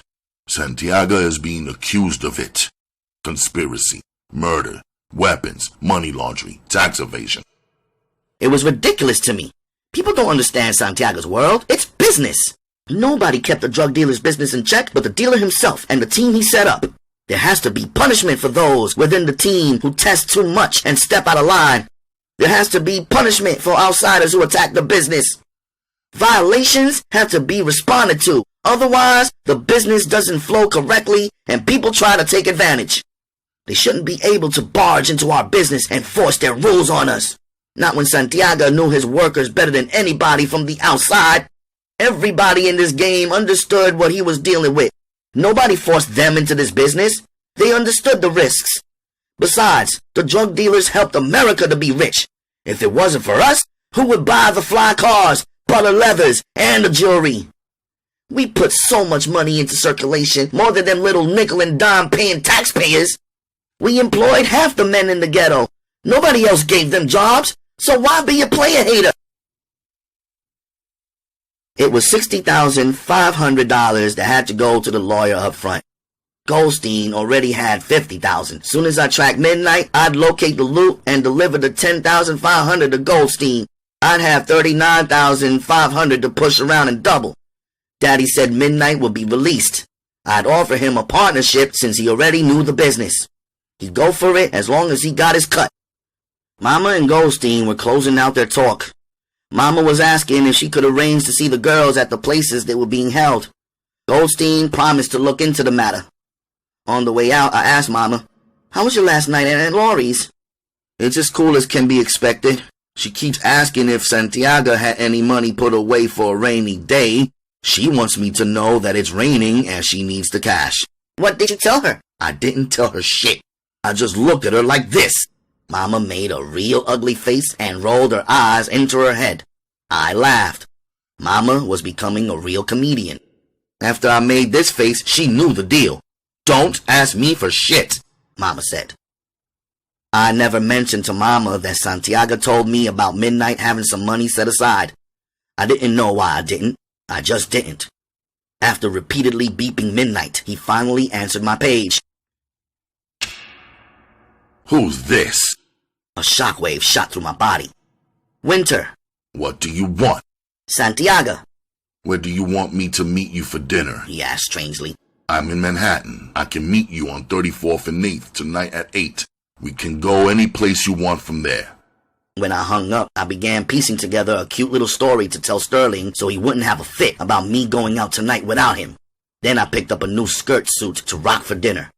Souljah is being accused of it. Conspiracy, murder, weapons, money laundering, tax evasion. It was ridiculous to me. People don't understand Souljah's world. It's business. Nobody kept the drug dealer's business in check but the dealer himself and the team he set up. There has to be punishment for those within the team who test too much and step out of line. There has to be punishment for outsiders who attack the business. Violations have to be responded to. Otherwise, the business doesn't flow correctly and people try to take advantage. They shouldn't be able to barge into our business and force their rules on us. Not when Souljah knew his workers better than anybody from the outside. Everybody in this game understood what he was dealing with. Nobody forced them into this business. They understood the risks. Besides, the drug dealers helped America to be rich. If it wasn't for us, who would buy the fly cars, butter leathers, and the jewelry? We put so much money into circulation, more than them little nickel and dime paying taxpayers. We employed half the men in the ghetto. Nobody else gave them jobs, so why be a player hater? It was $60,500 that had to go to the lawyer up front. Goldstein already had $50,000. Soon as I tracked Midnight, I'd locate the loot and deliver the $10,500 to Goldstein. I'd have $39,500 to push around and double. Daddy said Midnight would be released. I'd offer him a partnership since he already knew the business. He'd go for it as long as he got his cut. Mama and Goldstein were closing out their talk. Mama was asking if she could arrange to see the girls at the places they were being held. Goldstein promised to look into the matter. On the way out, I asked Mama, "How was your last night at Aunt Laurie's?" "It's as cool as can be expected. She keeps asking if Souljah had any money put away for a rainy day. She wants me to know that it's raining and she needs the cash." "What did you tell her?" "I didn't tell her shit. I just looked at her like this." Mama made a real ugly face and rolled her eyes into her head. I laughed. Mama was becoming a real comedian. After I made this face, she knew the deal. "Don't ask me for shit," Mama said. I never mentioned to Mama that Souljah told me about Midnight having some money set aside. I didn't know why I didn't. I just didn't. After repeatedly beeping Midnight, he finally answered my page. "Who's this?" A shockwave shot through my body. "Winter." "What do you want?" "Souljah." "Where do you want me to meet you for dinner?" he asked strangely. "I'm in Manhattan. I can meet you on 34th and 8th tonight at 8. We can go any place you want from there." When I hung up, I began piecing together a cute little story to tell Sterling so he wouldn't have a fit about me going out tonight without him. Then I picked up a new skirt suit to rock for dinner.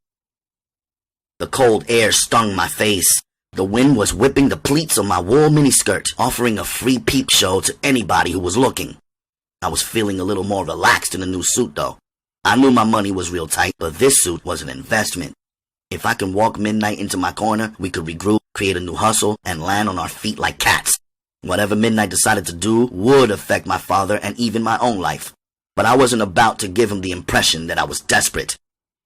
The cold air stung my face. The wind was whipping the pleats of my wool miniskirt, offering a free peep show to anybody who was looking. I was feeling a little more relaxed in the new suit, though. I knew my money was real tight, but this suit was an investment. If I can walk Midnight into my corner, we could regroup, create a new hustle, and land on our feet like cats. Whatever Midnight decided to do would affect my father and even my own life. But I wasn't about to give him the impression that I was desperate.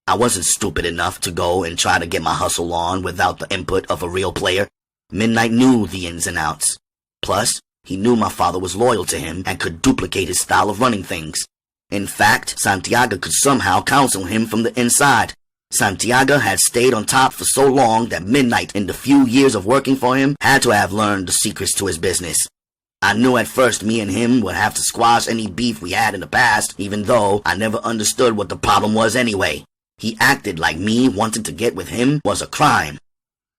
I wasn't stupid enough to go and try to get my hustle on without the input of a real player. Midnight knew the ins and outs. Plus, he knew my father was loyal to him and could duplicate his style of running things. In fact, Souljah could somehow counsel him from the inside. Souljah had stayed on top for so long that Midnight, in the few years of working for him, had to have learned the secrets to his business. I knew at first me and him would have to squash any beef we had in the past, even though I never understood what the problem was anyway. He acted like me wanting to get with him was a crime.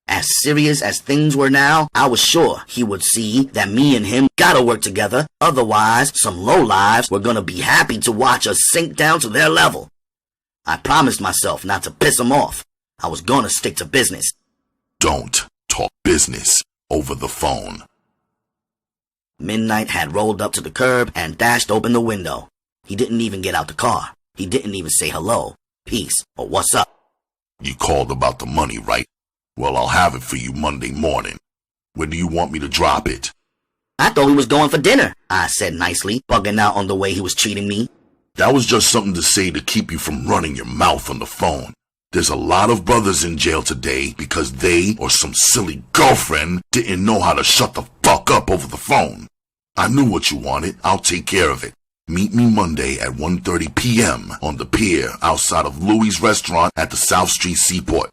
As serious as things were now, I was sure he would see that me and him gotta work together, otherwise some lowlives were gonna be happy to watch us sink down to their level. I promised myself not to piss him off. I was gonna stick to business. Don't talk business over the phone. Midnight had rolled up to the curb and dashed open the window. He didn't even get out the car. He didn't even say hello, peace, or what's up. You called about the money, right? Well, I'll have it for you Monday morning. When do you want me to drop it? I thought we was going for dinner, I said nicely, bugging out on the way he was treating me. That was just something to say to keep you from running your mouth on the phone. There's a lot of brothers in jail today because they or some silly girlfriend didn't know how to shut the fuck up over the phone. I knew what you wanted. I'll take care of it. Meet me Monday at 1:30 p.m. on the pier outside of Louis' restaurant at the South Street Seaport.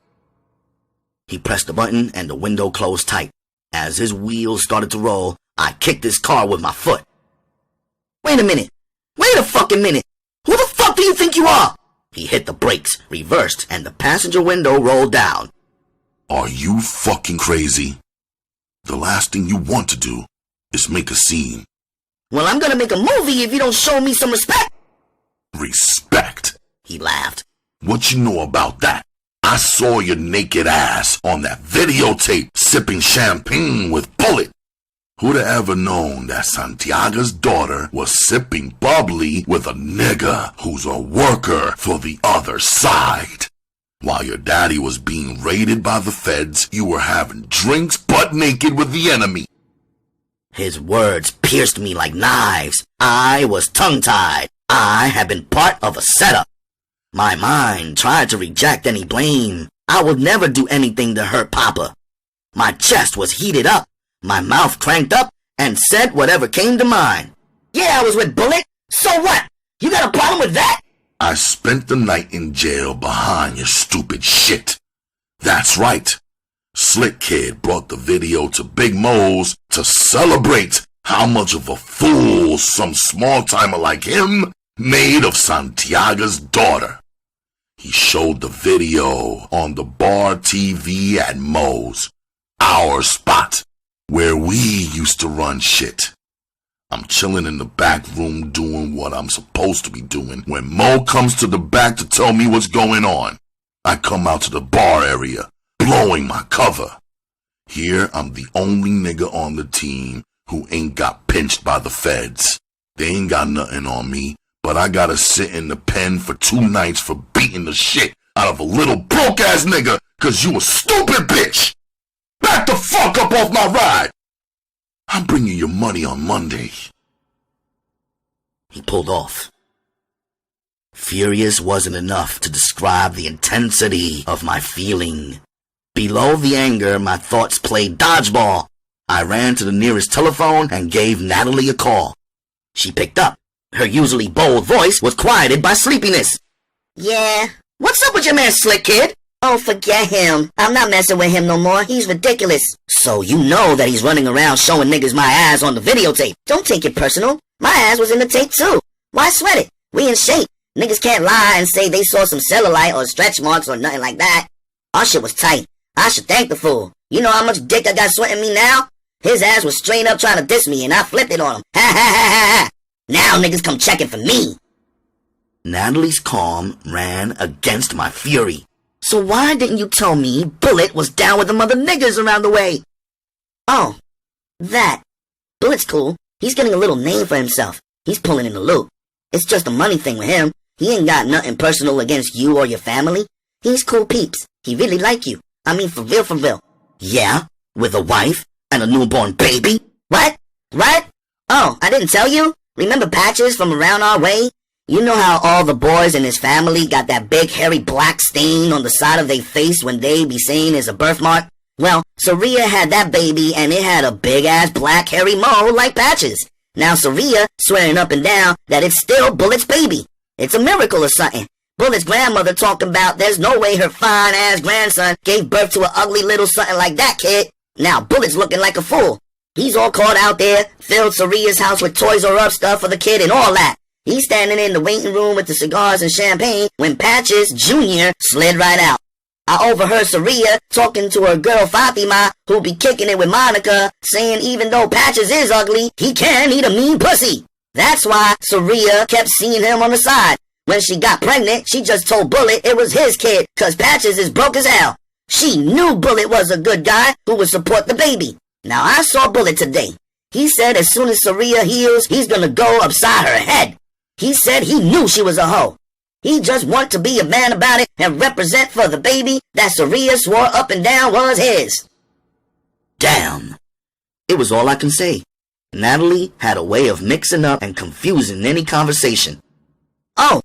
He pressed the button and the window closed tight. As his wheels started to roll, I kicked his car with my foot. Wait a minute. Wait a fucking minute. Who the fuck do you think you are? He hit the brakes, reversed, and the passenger window rolled down. Are you fucking crazy? The last thing you want to do is make a scene. Well, I'm gonna make a movie if you don't show me some respect. Respect? He laughed. What you know about that? I saw your naked ass on that videotape sipping champagne with Bullet. Who'd have ever known that Santiago's daughter was sipping bubbly with a nigga who's a worker for the other side? While your daddy was being raided by the feds, you were having drinks butt naked with the enemy. His words pierced me like knives. I was tongue-tied. I had been part of a setup. My mind tried to reject any blame. I would never do anything to hurt Papa. My chest was heated up. My mouth cranked up and said whatever came to mind. Yeah, I was with Bullet. So what? You got a problem with that? I spent the night in jail behind your stupid shit. That's right. Slick Kid brought the video to Big Mo's to celebrate how much of a fool some small-timer like him made of Santiago's daughter. He showed the video on the bar TV at Mo's, our spot, where we used to run shit. I'm chilling in the back room doing what I'm supposed to be doing when Mo comes to the back to tell me what's going on. I come out to the bar area, blowing my cover. Here, I'm the only nigga on the team who ain't got pinched by the feds. They ain't got nothing on me, but I gotta sit in the pen for 2 nights for beating the shit out of a little broke-ass nigga cause you a stupid bitch! Back the fuck up off my ride! I'm bringing your money on Monday. He pulled off. Furious wasn't enough to describe the intensity of my feeling. Below the anger, my thoughts played dodgeball. I ran to the nearest telephone and gave Natalie a call. She picked up. Her usually bold voice was quieted by sleepiness. Yeah. What's up with your man, Slick Kid? Oh, forget him. I'm not messing with him no more. He's ridiculous. So you know that he's running around showing niggas my ass on the videotape. Don't take it personal. My ass was in the tape too. Why sweat it? We in shape. Niggas can't lie and say they saw some cellulite or stretch marks or nothing like that. Our shit was tight. I should thank the fool. You know how much dick I got sweating me now? His ass was straight up trying to diss me and I flipped it on him. Ha ha ha ha ha. Now niggas come checking for me. Natalie's calm ran against my fury. So why didn't you tell me Bullet was down with the mother niggas around the way? Oh, that. Bullet's cool. He's getting a little name for himself. He's pulling in the loop. It's just a money thing with him. He ain't got nothing personal against you or your family. He's cool peeps. He really like you. I mean, for real, for real. Yeah? With a wife and a newborn baby? What? What? Oh, I didn't tell you? Remember Patches from around our way? You know how all the boys in his family got that big hairy black stain on the side of their face when they be saying it's a birthmark? Well, Souljah had that baby and it had a big ass black hairy mole like Patches. Now Souljah swearing up and down that it's still Bullet's baby. It's a miracle or something. Bullet's grandmother talking about there's no way her fine ass grandson gave birth to an ugly little something like that kid. Now Bullet's looking like a fool. He's all caught out there, filled Souljah's house with Toys R Us stuff for the kid and all that. He's standing in the waiting room with the cigars and champagne when Patches Jr. slid right out. I overheard Souljah talking to her girl Fatima, who be kicking it with Monica, saying even though Patches is ugly, he can eat a mean pussy. That's why Souljah kept seeing him on the side. When she got pregnant, she just told Bullet it was his kid, cause Patches is broke as hell. She knew Bullet was a good guy who would support the baby. Now I saw Bullet today. He said as soon as Souljah heals, he's gonna go upside her head. He said he knew she was a hoe. He just want to be a man about it and represent for the baby that Souljah swore up and down was his. Damn. It was all I can say. Natalie had a way of mixing up and confusing any conversation. Oh,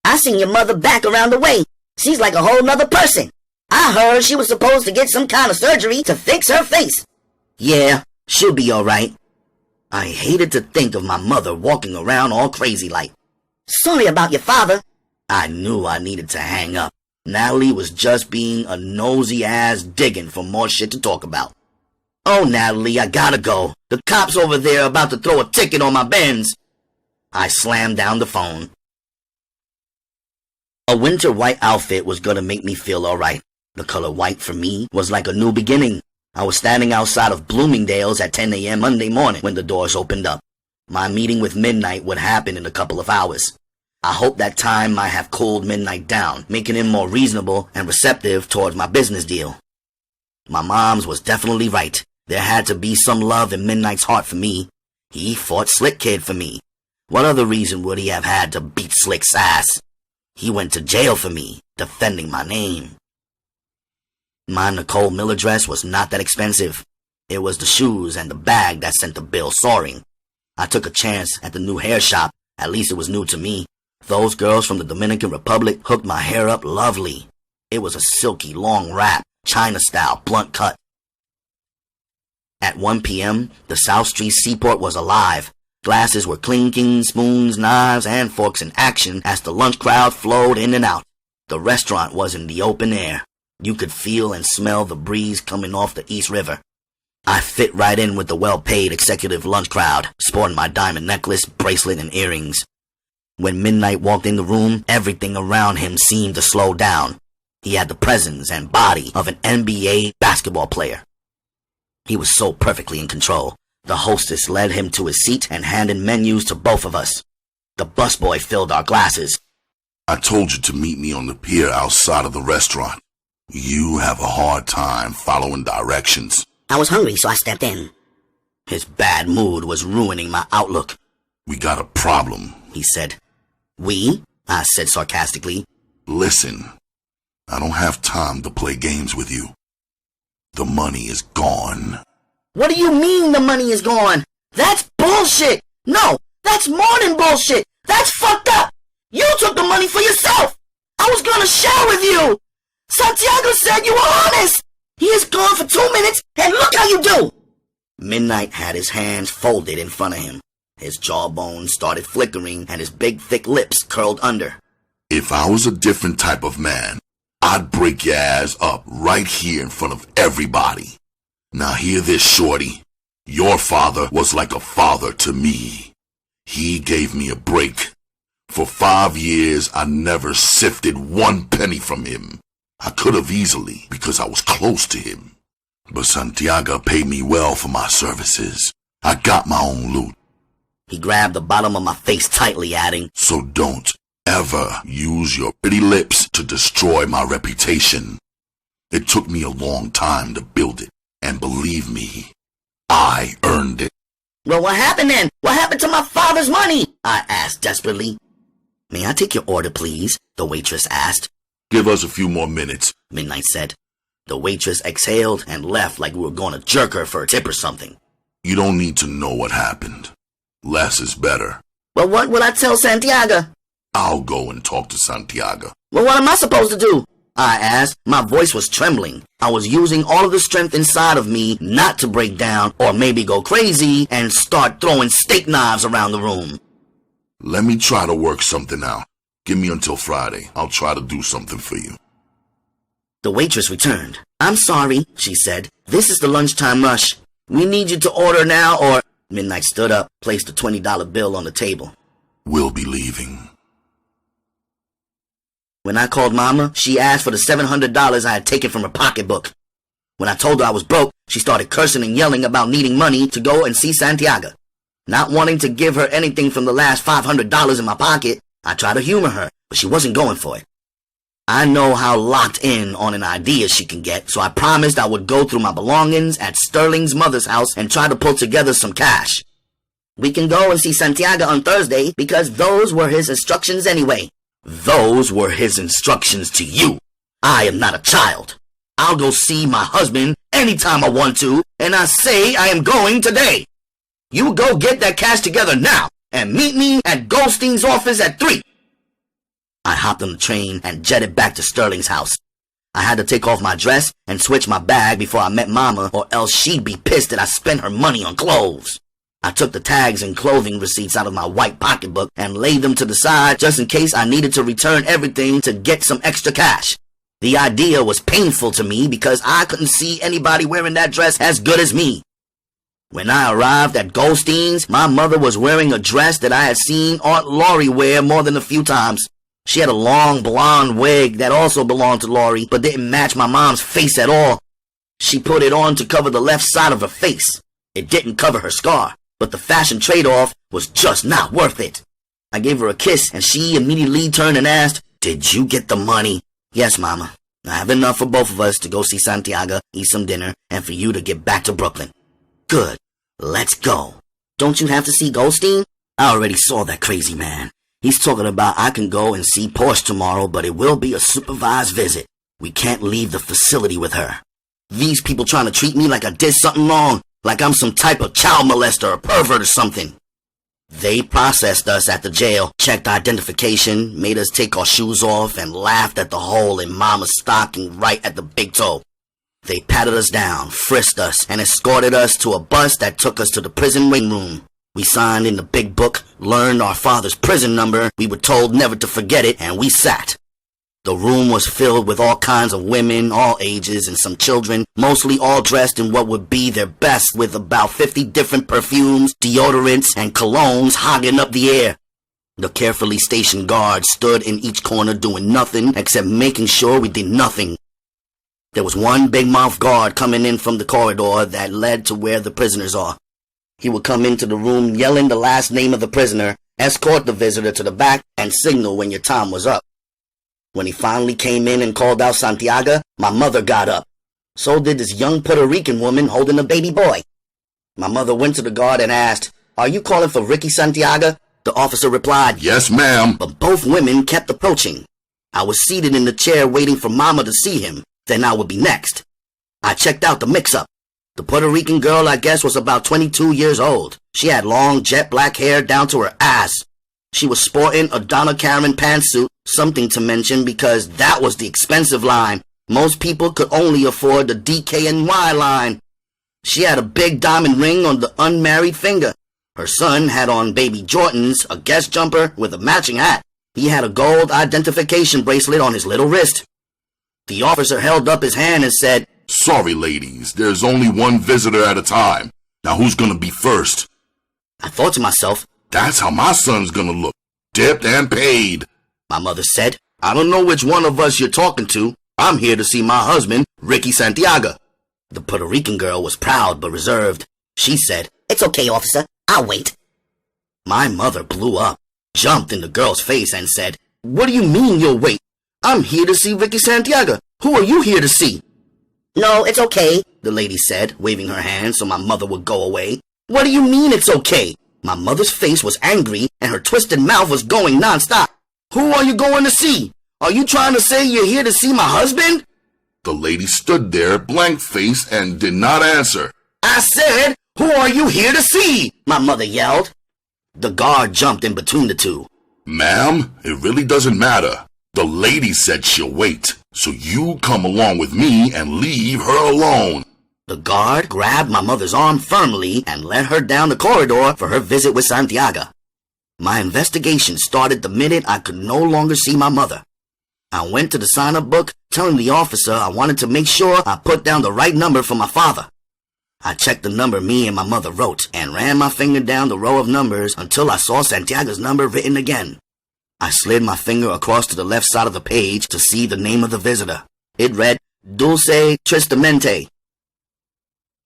I seen your mother back around the way. She's like a whole nother person. I heard she was supposed to get some kind of surgery to fix her face. Yeah, she'll be alright. I hated to think of my mother walking around all crazy like. Sorry about your father. I knew I needed to hang up. Natalie was just being a nosy ass digging for more shit to talk about. Oh, Natalie, I gotta go. The cops over there are about to throw a ticket on my Benz. I slammed down the phone. A winter white outfit was gonna make me feel alright. The color white for me was like a new beginning. I was standing outside of Bloomingdale's at 10 a.m. Monday morning when the doors opened up. My meeting with Midnight would happen in a couple of hours. I hoped that time might have cooled Midnight down, making him more reasonable and receptive towards my business deal. My mom's was definitely right. There had to be some love in Midnight's heart for me. He fought Slick Kid for me. What other reason would he have had to beat Slick's ass? He went to jail for me, defending my name. My Nicole Miller dress was not that expensive. It was the shoes and the bag that sent the bill soaring. I took a chance at the new hair shop. At least it was new to me. Those girls from the Dominican Republic hooked my hair up lovely. It was a silky, long wrap, China-style, blunt cut. At 1 p.m., the South Street Seaport was alive. Glasses were clinking, spoons, knives, and forks in action as the lunch crowd flowed in and out. The restaurant was in the open air. You could feel and smell the breeze coming off the East River. I fit right in with the well-paid executive lunch crowd, sporting my diamond necklace, bracelet, and earrings. When Midnight walked in the room, everything around him seemed to slow down. He had the presence and body of an NBA basketball player. He was so perfectly in control. The hostess led him to his seat and handed menus to both of us. The busboy filled our glasses. I told you to meet me on the pier outside of the restaurant. You have a hard time following directions. I was hungry, so I stepped in. His bad mood was ruining my outlook. We got a problem, he said. We? I said sarcastically. Listen, I don't have time to play games with you. The money is gone. What do you mean the money is gone? That's bullshit! No, that's more than bullshit! That's fucked up! You took the money for yourself! I was gonna share with you! Santiago said you were honest! He is gone for 2 minutes, and look how you do! Midnight had his hands folded in front of him. His jawbone started flickering, and his big, thick lips curled under. If I was a different type of man, I'd break your ass up right here in front of everybody. Now hear this, shorty. Your father was like a father to me. He gave me a break. For 5 years, I never sifted 1 penny from him. I could have easily, because I was close to him. But Santiago paid me well for my services. I got my own loot. He grabbed the bottom of my face tightly, adding, So don't ever use your pretty lips to destroy my reputation. It took me a long time to build it, and believe me, I earned it. Well, what happened then? What happened to my father's money? I asked desperately. May I take your order, please? The waitress asked. Give us a few more minutes, Midnight said. The waitress exhaled and left like we were going to jerk her for a tip or something. You don't need to know what happened. Less is better. But what will I tell Santiago? I'll go and talk to Santiago. Well, what am I supposed to do? I asked. My voice was trembling. I was using all of the strength inside of me not to break down or maybe go crazy and start throwing steak knives around the room. Let me try to work something out. Give me until Friday. I'll try to do something for you. The waitress returned. I'm sorry, she said. This is the lunchtime rush. We need you to order now or... Midnight stood up, placed a $20 bill on the table. We'll be leaving. When I called Mama, she asked for the $700 I had taken from her pocketbook. When I told her I was broke, she started cursing and yelling about needing money to go and see Santiago. Not wanting to give her anything from the last $500 in my pocket, I tried to humor her, but she wasn't going for it. I know how locked in on an idea she can get, so I promised I would go through my belongings at Sterling's mother's house and try to pull together some cash. We can go and see Santiago on Thursday because those were his instructions anyway. Those were his instructions to you. I am not a child. I'll go see my husband anytime I want to, and I say I am going today. You go get that cash together now, and meet me at Goldstein's office at 3. I hopped on the train and jetted back to Sterling's house. I had to take off my dress and switch my bag before I met Mama, or else she'd be pissed that I spent her money on clothes. I took the tags and clothing receipts out of my white pocketbook and laid them to the side just in case I needed to return everything to get some extra cash. The idea was painful to me because I couldn't see anybody wearing that dress as good as me. When I arrived at Goldstein's, my mother was wearing a dress that I had seen Aunt Laurie wear more than a few times. She had a long blonde wig that also belonged to Laurie, but didn't match my mom's face at all. She put it on to cover the left side of her face. It didn't cover her scar, but the fashion trade-off was just not worth it. I gave her a kiss, and she immediately turned and asked, "Did you get the money?" "Yes, Mama. I have enough for both of us to go see Santiago, eat some dinner, and for you to get back to Brooklyn." "Good. Let's go." Don't you have to see Goldstein? "I already saw that crazy man. He's talking about I can go and see Porsche tomorrow, but it will be a supervised visit. We can't leave the facility with her. These people trying to treat me like I did something wrong, like I'm some type of child molester or pervert or something." They processed us at the jail, checked identification, made us take our shoes off, and laughed at the hole in Mama's stocking right at the big toe. They patted us down, frisked us, and escorted us to a bus that took us to the prison wing room. We signed in the big book, learned our father's prison number, we were told never to forget it, and we sat. The room was filled with all kinds of women, all ages, and some children, mostly all dressed in what would be their best, with about 50 different perfumes, deodorants, and colognes hogging up the air. The carefully stationed guards stood in each corner doing nothing except making sure we did nothing. There was one big-mouth guard coming in from the corridor that led to where the prisoners are. He would come into the room yelling the last name of the prisoner, escort the visitor to the back, and signal when your time was up. When he finally came in and called out Santiago, my mother got up. So did this young Puerto Rican woman holding a baby boy. My mother went to the guard and asked, "Are you calling for Ricky Santiago?" The officer replied, "Yes, ma'am." But both women kept approaching. I was seated in the chair waiting for Mama to see him. Then I would be next. I checked out the mix-up. The Puerto Rican girl, I guess, was about 22 years old. She had long jet black hair down to her ass. She was sporting a Donna Karan pantsuit, something to mention because that was the expensive line. Most people could only afford the DKNY line. She had a big diamond ring on the unmarried finger. Her son had on baby Jordans, a guest jumper with a matching hat. He had a gold identification bracelet on his little wrist. The officer held up his hand and said, "Sorry, ladies, there's only one visitor at a time. Now who's gonna be first?" I thought to myself, "That's how my son's gonna look, dipped and paid." My mother said, "I don't know which one of us you're talking to. I'm here to see my husband, Ricky Santiago." The Puerto Rican girl was proud but reserved. She said, "It's okay, officer. I'll wait." My mother blew up, jumped in the girl's face and said, "What do you mean you'll wait? I'm here to see Ricky Santiago. Who are you here to see?" "No, it's okay," the lady said, waving her hand so my mother would go away. "What do you mean it's okay?" My mother's face was angry and her twisted mouth was going nonstop. "Who are you going to see? Are you trying to say you're here to see my husband?" The lady stood there, blank-faced, and did not answer. "I said, who are you here to see?" my mother yelled. The guard jumped in between the two. "Ma'am, it really doesn't matter. The lady said she'll wait, so you come along with me and leave her alone." The guard grabbed my mother's arm firmly and led her down the corridor for her visit with Santiago. My investigation started the minute I could no longer see my mother. I went to the sign-up book, telling the officer I wanted to make sure I put down the right number for my father. I checked the number me and my mother wrote and ran my finger down the row of numbers until I saw Santiago's number written again. I slid my finger across to the left side of the page to see the name of the visitor. It read, Dulce Tristamente.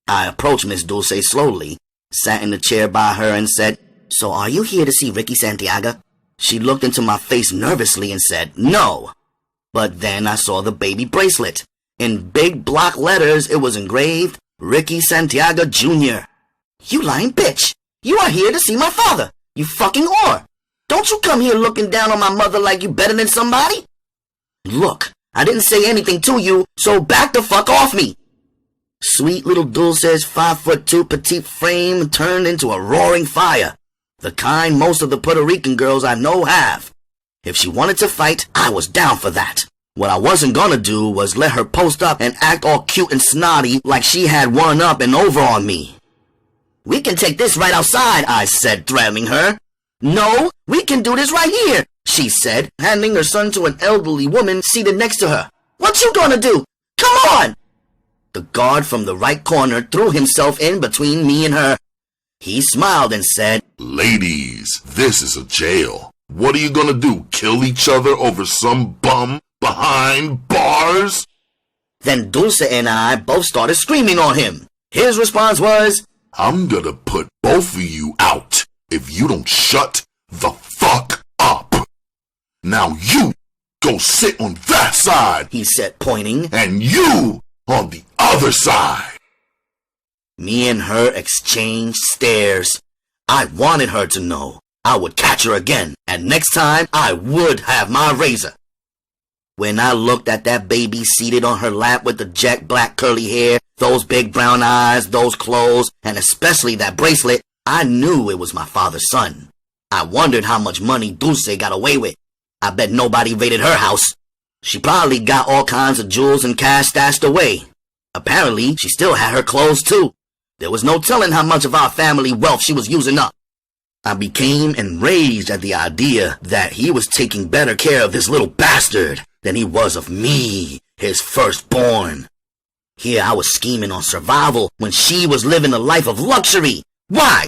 I approached Miss Dulce slowly, sat in the chair by her and said, So are you here to see Ricky Santiago? She looked into my face nervously and said, No. But then I saw the baby bracelet. In big block letters, it was engraved, Ricky Santiago Jr. You lying bitch! You are here to see my father! You fucking whore! Don't you come here looking down on my mother like you better than somebody? Look, I didn't say anything to you, so back the fuck off me! Sweet little Dulce's 5'2" petite frame turned into a roaring fire. The kind most of the Puerto Rican girls I know have. If she wanted to fight, I was down for that. What I wasn't gonna do was let her post up and act all cute and snotty like she had one up and over on me. We can take this right outside, I said, threatening her. No, we can do this right here, she said, handing her son to an elderly woman seated next to her. What you gonna do? Come on! The guard from the right corner threw himself in between me and her. He smiled and said, Ladies, this is a jail. What are you gonna do, kill each other over some bum behind bars? Then Dulce and I both started screaming on him. His response was, I'm gonna put both of you out if you don't shut the fuck up. Now you go sit on that side, he said, pointing, and you on the other side. Me and her exchanged stares. I wanted her to know I would catch her again, and next time I would have my razor. When I looked at that baby seated on her lap with the jet black curly hair, those big brown eyes, those clothes, and especially that bracelet, I knew it was my father's son. I wondered how much money Dulce got away with. I bet nobody raided her house. She probably got all kinds of jewels and cash stashed away. Apparently, she still had her clothes too. There was no telling how much of our family wealth she was using up. I became enraged at the idea that he was taking better care of this little bastard than he was of me, his firstborn. Here I was scheming on survival when she was living a life of luxury. Why?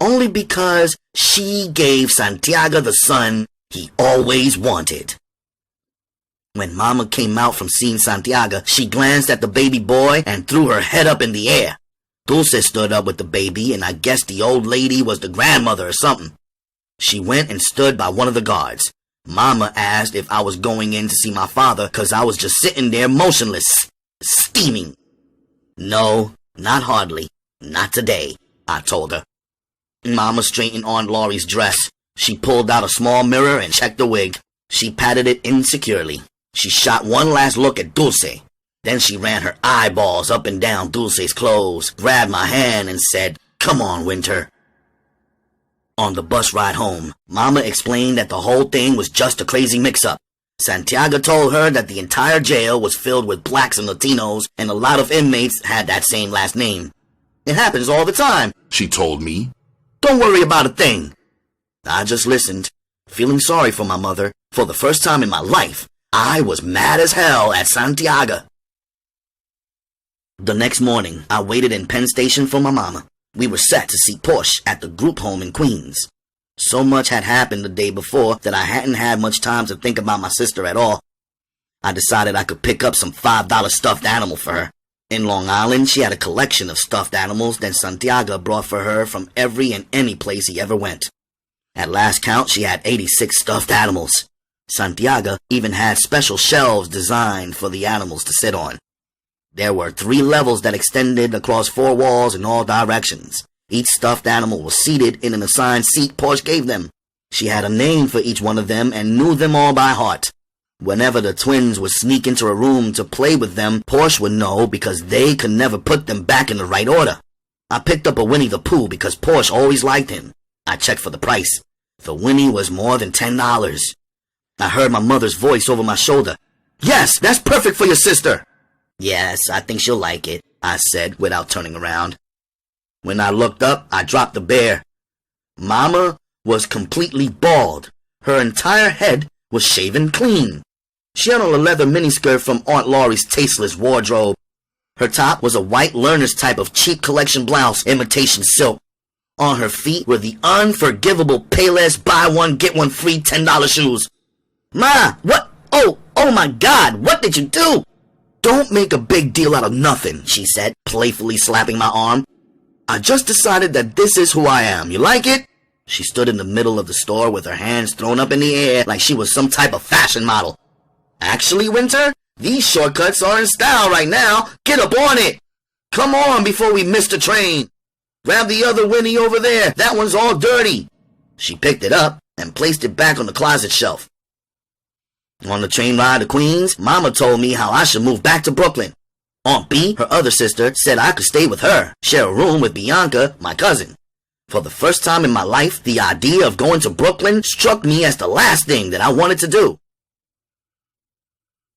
Only because she gave Santiago the son he always wanted. When Mama came out from seeing Santiago, she glanced at the baby boy and threw her head up in the air. Dulce stood up with the baby, and I guess the old lady was the grandmother or something. She went and stood by one of the guards. Mama asked if I was going in to see my father, 'cause I was just sitting there motionless, steaming. No, not hardly. Not today, I told her. Mama straightened Aunt Laurie's dress. She pulled out a small mirror and checked the wig. She patted it insecurely. She shot one last look at Dulce. Then she ran her eyeballs up and down Dulce's clothes, grabbed my hand and said, Come on, Winter. On the bus ride home, Mama explained that the whole thing was just a crazy mix-up. Santiago told her that the entire jail was filled with blacks and Latinos, and a lot of inmates had that same last name. It happens all the time, she told me. Don't worry about a thing. I just listened, feeling sorry for my mother. For the first time in my life, I was mad as hell at Santiago. The next morning, I waited in Penn Station for my mama. We were set to see Porsche at the group home in Queens. So much had happened the day before that I hadn't had much time to think about my sister at all. I decided I could pick up some $5 stuffed animal for her. In Long Island, she had a collection of stuffed animals that Santiago brought for her from every and any place he ever went. At last count, she had 86 stuffed animals. Santiago even had special shelves designed for the animals to sit on. There were 3 levels that extended across 4 walls in all directions. Each stuffed animal was seated in an assigned seat Porsche gave them. She had a name for each one of them and knew them all by heart. Whenever the twins would sneak into a room to play with them, Porsche would know because they could never put them back in the right order. I picked up a Winnie the Pooh because Porsche always liked him. I checked for the price. The Winnie was more than $10. I heard my mother's voice over my shoulder. Yes, that's perfect for your sister. Yes, I think she'll like it, I said without turning around. When I looked up, I dropped the bear. Mama was completely bald. Her entire head was shaven clean. She had on a leather miniskirt from Aunt Laurie's tasteless wardrobe. Her top was a white learner's type of cheap collection blouse, imitation silk. On her feet were the unforgivable Payless buy one get one free $10 shoes. Ma, what? Oh my God, what did you do? Don't make a big deal out of nothing, she said, playfully slapping my arm. I just decided that this is who I am. You like it? She stood in the middle of the store with her hands thrown up in the air like she was some type of fashion model. Actually, Winter, these shortcuts are in style right now. Get up on it. Come on before we miss the train. Grab the other Winnie over there. That one's all dirty. She picked it up and placed it back on the closet shelf. On the train ride to Queens, Mama told me how I should move back to Brooklyn. Aunt B, her other sister, said I could stay with her, share a room with Bianca, my cousin. For the first time in my life, the idea of going to Brooklyn struck me as the last thing that I wanted to do.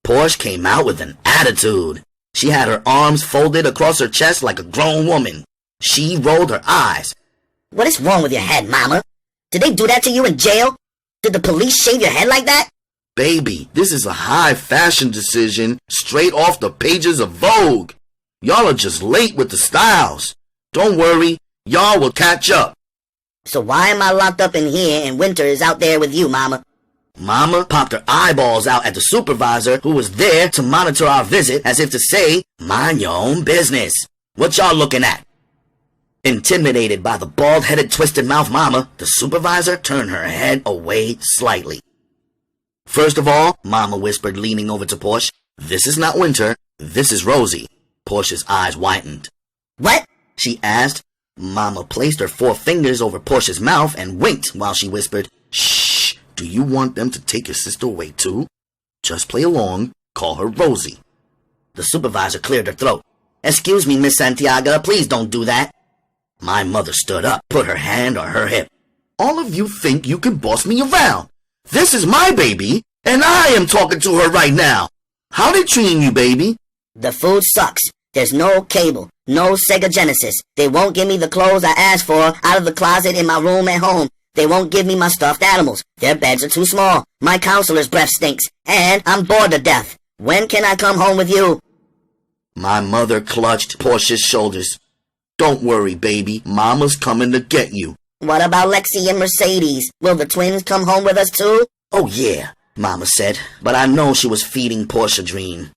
Porsche came out with an attitude. She had her arms folded across her chest like a grown woman. She rolled her eyes. What is wrong with your head, Mama? Did they do that to you in jail? Did the police shave your head like that? Baby, this is a high fashion decision straight off the pages of Vogue. Y'all are just late with the styles. Don't worry, y'all will catch up. So why am I locked up in here and Winter is out there with you, Mama? Mama popped her eyeballs out at the supervisor who was there to monitor our visit as if to say, mind your own business. What y'all looking at? Intimidated by the bald-headed twisted mouth Mama, the supervisor turned her head away slightly. First of all, Mama whispered, leaning over to Porsche, this is not Winter, this is Rosie. Porsche's eyes widened. What? She asked. Mama placed her 4 fingers over Porsche's mouth and winked while she whispered, shh, do you want them to take your sister away too? Just play along, call her Rosie. The supervisor cleared her throat. Excuse me, Miss Santiago, please don't do that. My mother stood up, put her hand on her hip. All of you think you can boss me around. This is my baby, and I am talking to her right now. How they treating you, baby? The food sucks. There's no cable, no Sega Genesis. They won't give me the clothes I asked for out of the closet in my room at home. They won't give me my stuffed animals. Their beds are too small. My counselor's breath stinks. And I'm bored to death. When can I come home with you? My mother clutched Porsche's shoulders. Don't worry, baby. Mama's coming to get you. What about Lexi and Mercedes? Will the twins come home with us too? Oh yeah, Mama said, but I know she was feeding Porsche a dream.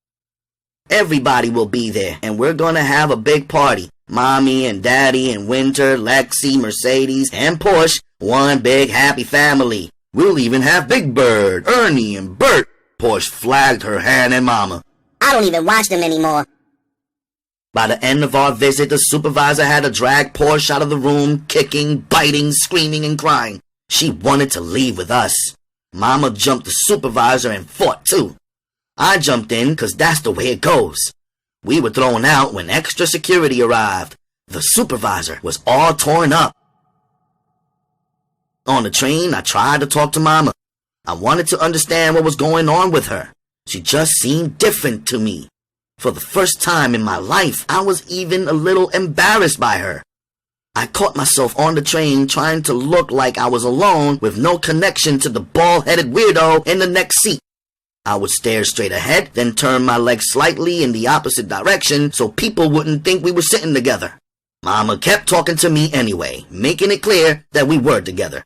Everybody will be there, and we're gonna have a big party. Mommy and Daddy and Winter, Lexi, Mercedes, and Porsche. One big happy family. We'll even have Big Bird, Ernie, and Bert. Porsche flagged her hand at Mama. I don't even watch them anymore. By the end of our visit, the supervisor had to drag Porsche out of the room, kicking, biting, screaming, and crying. She wanted to leave with us. Mama jumped the supervisor and fought too. I jumped in 'cause that's the way it goes. We were thrown out when extra security arrived. The supervisor was all torn up. On the train, I tried to talk to Mama. I wanted to understand what was going on with her. She just seemed different to me. For the first time in my life, I was even a little embarrassed by her. I caught myself on the train trying to look like I was alone with no connection to the bald-headed weirdo in the next seat. I would stare straight ahead, then turn my legs slightly in the opposite direction so people wouldn't think we were sitting together. Mama kept talking to me anyway, making it clear that we were together.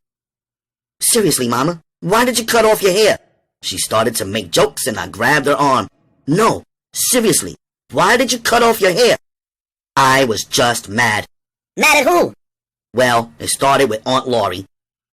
Seriously, Mama, why did you cut off your hair? She started to make jokes and I grabbed her arm. No, seriously, why did you cut off your hair? I was just mad. Mad at who? Well, it started with Aunt Laurie.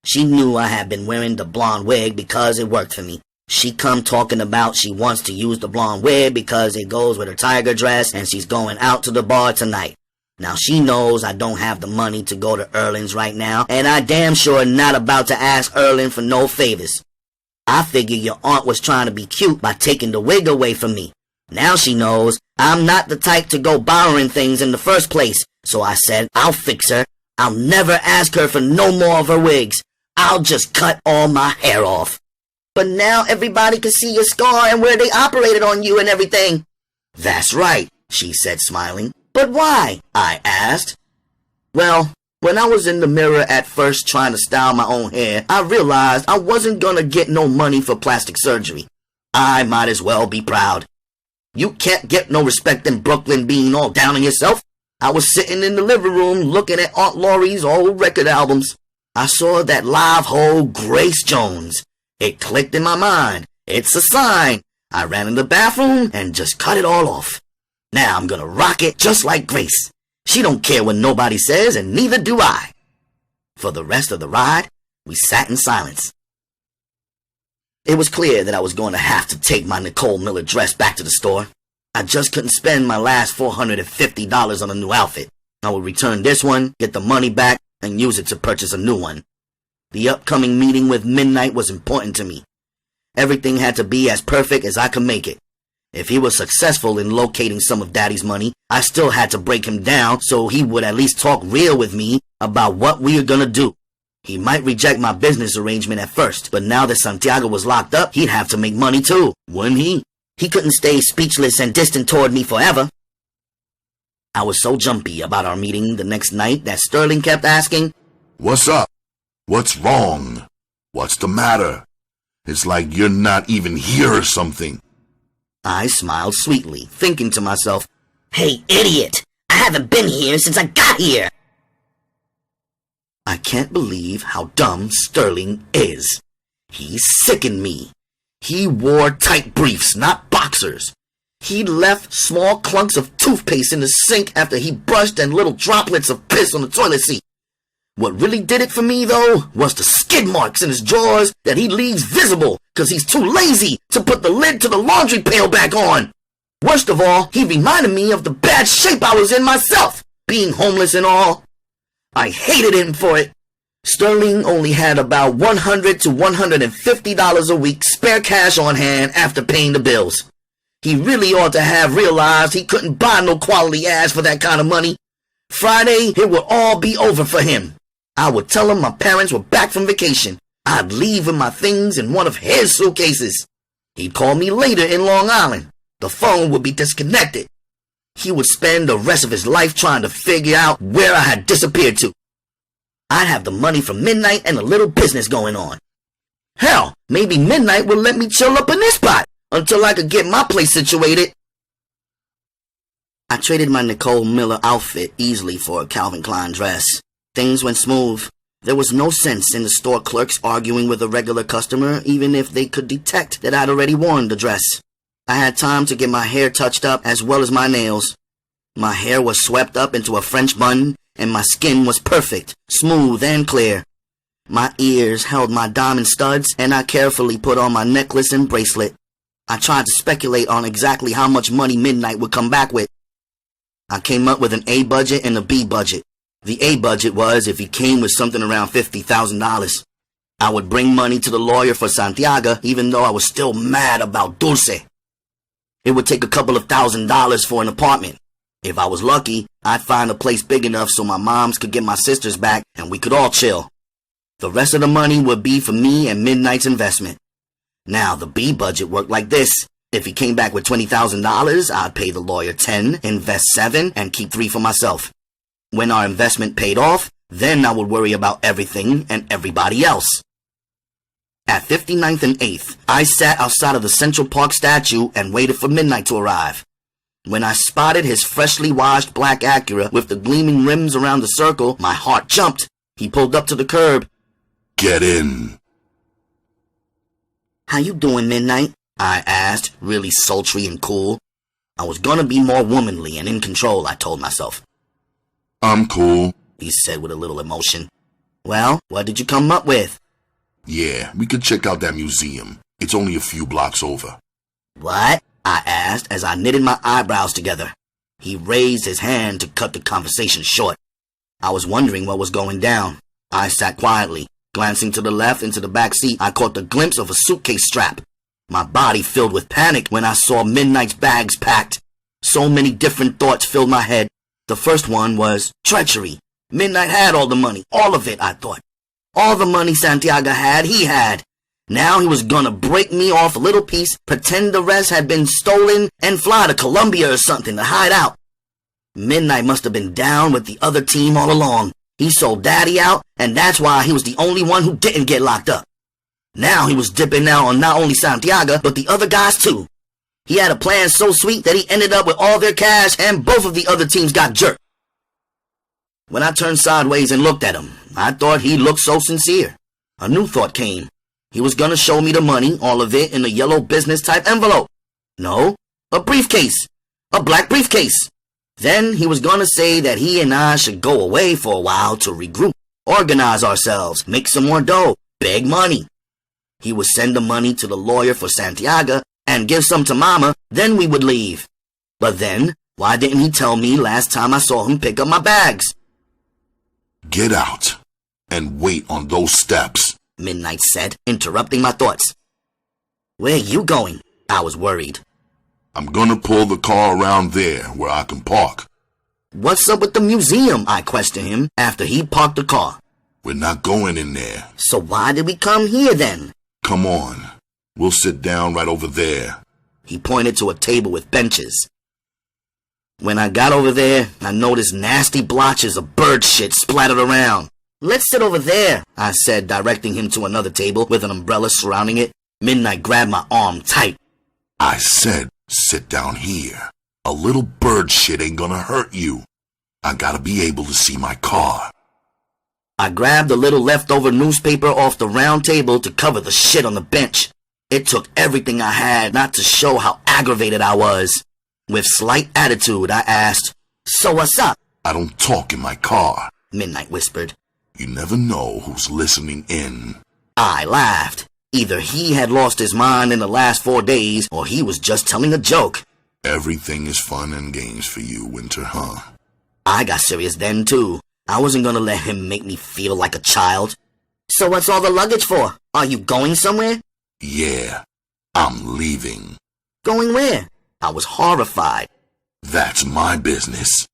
She knew I had been wearing the blonde wig because it worked for me. She come talking about she wants to use the blonde wig because it goes with her tiger dress and she's going out to the bar tonight. Now she knows I don't have the money to go to Erlin's right now, and I damn sure not about to ask Erlin for no favors. I figured your aunt was trying to be cute by taking the wig away from me. Now she knows I'm not the type to go borrowing things in the first place, so I said I'll fix her. I'll never ask her for no more of her wigs. I'll just cut all my hair off. But now everybody can see your scar and where they operated on you and everything. That's right, she said, smiling. But why? I asked. Well, when I was in the mirror at first trying to style my own hair, I realized I wasn't gonna get no money for plastic surgery. I might as well be proud. You can't get no respect in Brooklyn being all down on yourself. I was sitting in the living room looking at Aunt Laurie's old record albums. I saw that live hoe Grace Jones. It clicked in my mind. It's a sign. I ran in the bathroom and just cut it all off. Now I'm gonna rock it just like Grace. She don't care what nobody says, and neither do I. For the rest of the ride, we sat in silence. It was clear that I was going to have to take my Nicole Miller dress back to the store. I just couldn't spend my last $450 on a new outfit. I would return this one, get the money back, and use it to purchase a new one. The upcoming meeting with Midnight was important to me. Everything had to be as perfect as I could make it. If he was successful in locating some of Daddy's money, I still had to break him down so he would at least talk real with me about what we were gonna do. He might reject my business arrangement at first, but now that Santiago was locked up, he'd have to make money too, wouldn't he? He couldn't stay speechless and distant toward me forever. I was so jumpy about our meeting the next night that Sterling kept asking, "What's up? What's wrong? What's the matter? It's like you're not even here or something." I smiled sweetly, thinking to myself, Hey, idiot! I haven't been here since I got here! I can't believe how dumb Sterling is. He sickened me. He wore tight briefs, not boxers. He left small clunks of toothpaste in the sink after he brushed and little droplets of piss on the toilet seat. What really did it for me, though, was the skid marks in his drawers that he leaves visible because he's too lazy to put the lid to the laundry pail back on. Worst of all, he reminded me of the bad shape I was in myself, being homeless and all. I hated him for it. Sterling only had about $100 to $150 a week spare cash on hand after paying the bills. He really ought to have realized he couldn't buy no quality ass for that kind of money. Friday, it would all be over for him. I would tell him my parents were back from vacation. I'd leave with my things in one of his suitcases. He'd call me later in Long Island. The phone would be disconnected. He would spend the rest of his life trying to figure out where I had disappeared to. I'd have the money from Midnight and a little business going on. Hell, maybe Midnight would let me chill up in this spot until I could get my place situated. I traded my Nicole Miller outfit easily for a Calvin Klein dress. Things went smooth. There was no sense in the store clerks arguing with a regular customer, even if they could detect that I'd already worn the dress. I had time to get my hair touched up as well as my nails. My hair was swept up into a French bun, and my skin was perfect, smooth and clear. My ears held my diamond studs, and I carefully put on my necklace and bracelet. I tried to speculate on exactly how much money Midnight would come back with. I came up with an A budget and a B budget. The A budget was if he came with something around $50,000. I would bring money to the lawyer for Santiago, even though I was still mad about Dulce. It would take a couple of $1,000s for an apartment. If I was lucky, I'd find a place big enough so my moms could get my sisters back and we could all chill. The rest of the money would be for me and Midnight's investment. Now, the B budget worked like this. If he came back with $20,000, I'd pay the lawyer $10, invest $7, and keep $3 for myself. When our investment paid off, then I would worry about everything and everybody else. At 59th and 8th, I sat outside of the Central Park statue and waited for Midnight to arrive. When I spotted his freshly washed black Acura with the gleaming rims around the circle, my heart jumped. He pulled up to the curb. "Get in." "How you doing, Midnight?" I asked, really sultry and cool. I was gonna be more womanly and in control, I told myself. "I'm cool." He said with a little emotion. "Well, what did you come up with?" "Yeah, we could check out that museum. It's only a few blocks over." "What?" I asked as I knitted my eyebrows together. He raised his hand to cut the conversation short. I was wondering what was going down. I sat quietly. Glancing to the left into the back seat, I caught the glimpse of a suitcase strap. My body filled with panic when I saw Midnight's bags packed. So many different thoughts filled my head. The first one was treachery. Midnight had all the money, all of it, I thought. All the money Santiago had, he had. Now he was gonna break me off a little piece, pretend the rest had been stolen, and fly to Colombia or something to hide out. Midnight must have been down with the other team all along. He sold Daddy out, and that's why he was the only one who didn't get locked up. Now he was dipping out on not only Santiago, but the other guys too. He had a plan so sweet that he ended up with all their cash and both of the other teams got jerked. When I turned sideways and looked at him, I thought he looked so sincere. A new thought came. He was gonna show me the money, all of it in a yellow business-type envelope. No, a briefcase. A black briefcase. Then he was gonna say that he and I should go away for a while to regroup, organize ourselves, make some more dough, beg money. He would send the money to the lawyer for Souljah and give some to Mama, then we would leave. But then, why didn't he tell me last time I saw him pick up my bags? Get out and wait on those steps, Midnight said, interrupting my thoughts. Where you going? I was worried. I'm gonna pull the car around there where I can park. What's up with the museum? I questioned him after he parked the car. We're not going in there. So why did we come here then? Come on. We'll sit down right over there. He pointed to a table with benches. When I got over there, I noticed nasty blotches of bird shit splattered around. Let's sit over there, I said, directing him to another table with an umbrella surrounding it. Midnight grabbed my arm tight. I said, sit down here. A little bird shit ain't gonna hurt you. I gotta be able to see my car. I grabbed a little leftover newspaper off the round table to cover the shit on the bench. It took everything I had not to show how aggravated I was. With slight attitude, I asked, So what's up? I don't talk in my car, Midnight whispered. You never know who's listening in. I laughed. Either he had lost his mind in the last 4 days, or he was just telling a joke. Everything is fun and games for you, Winter, huh? I got serious then, too. I wasn't gonna let him make me feel like a child. So what's all the luggage for? Are you going somewhere? Yeah, I'm leaving. Going where? I was horrified. That's my business.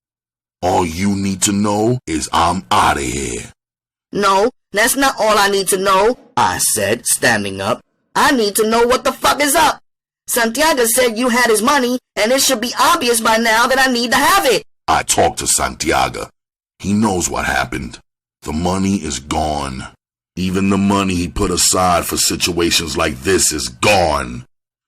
All you need to know is I'm out of here. No, that's not all I need to know, I said, standing up. I need to know what the fuck is up. Souljah said you had his money, and it should be obvious by now that I need to have it. I talked to Souljah. He knows what happened. The money is gone. Even the money he put aside for situations like this is gone.